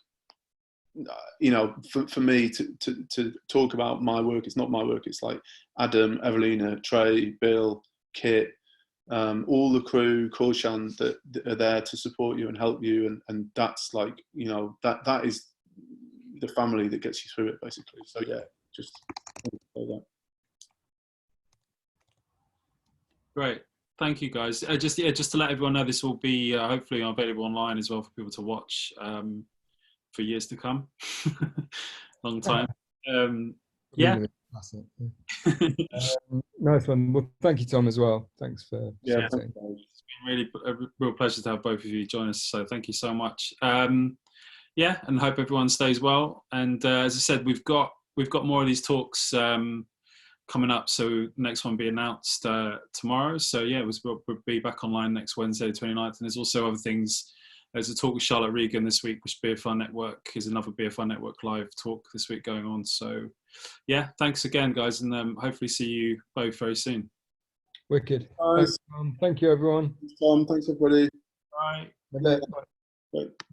B: you know, for me to talk about my work, it's not my work. It's like Adam, Evelina, Trey, Bill, Kit, all the crew, Korshan, that are there to support you and help you, and that's like, you know, that is the family that gets you through it, basically. So yeah, just say that.
C: Great. Thank you, guys. Just to let everyone know, this will be hopefully available online as well for people to watch for years to come. Long time. Yeah.
A: Nice one. Well, thank you, Tom, as well. Thanks for
B: Yeah,
A: saying.
C: It's been really a real pleasure to have both of you join us. So thank you so much. Yeah, and hope everyone stays well. And as I said, we've got more of these talks coming up. So next one will be announced tomorrow. So yeah, we'll be back online next Wednesday, 29th. And there's also other things. There's a talk with Charlotte Regan this week, which BFI Network is another BFI Network live talk this week going on. So yeah, thanks again, guys, and hopefully see you both very soon.
A: Wicked. Thanks, Tom. Thank you, everyone.
B: Thanks, Tom. Thanks, everybody.
C: Bye.
B: Bye.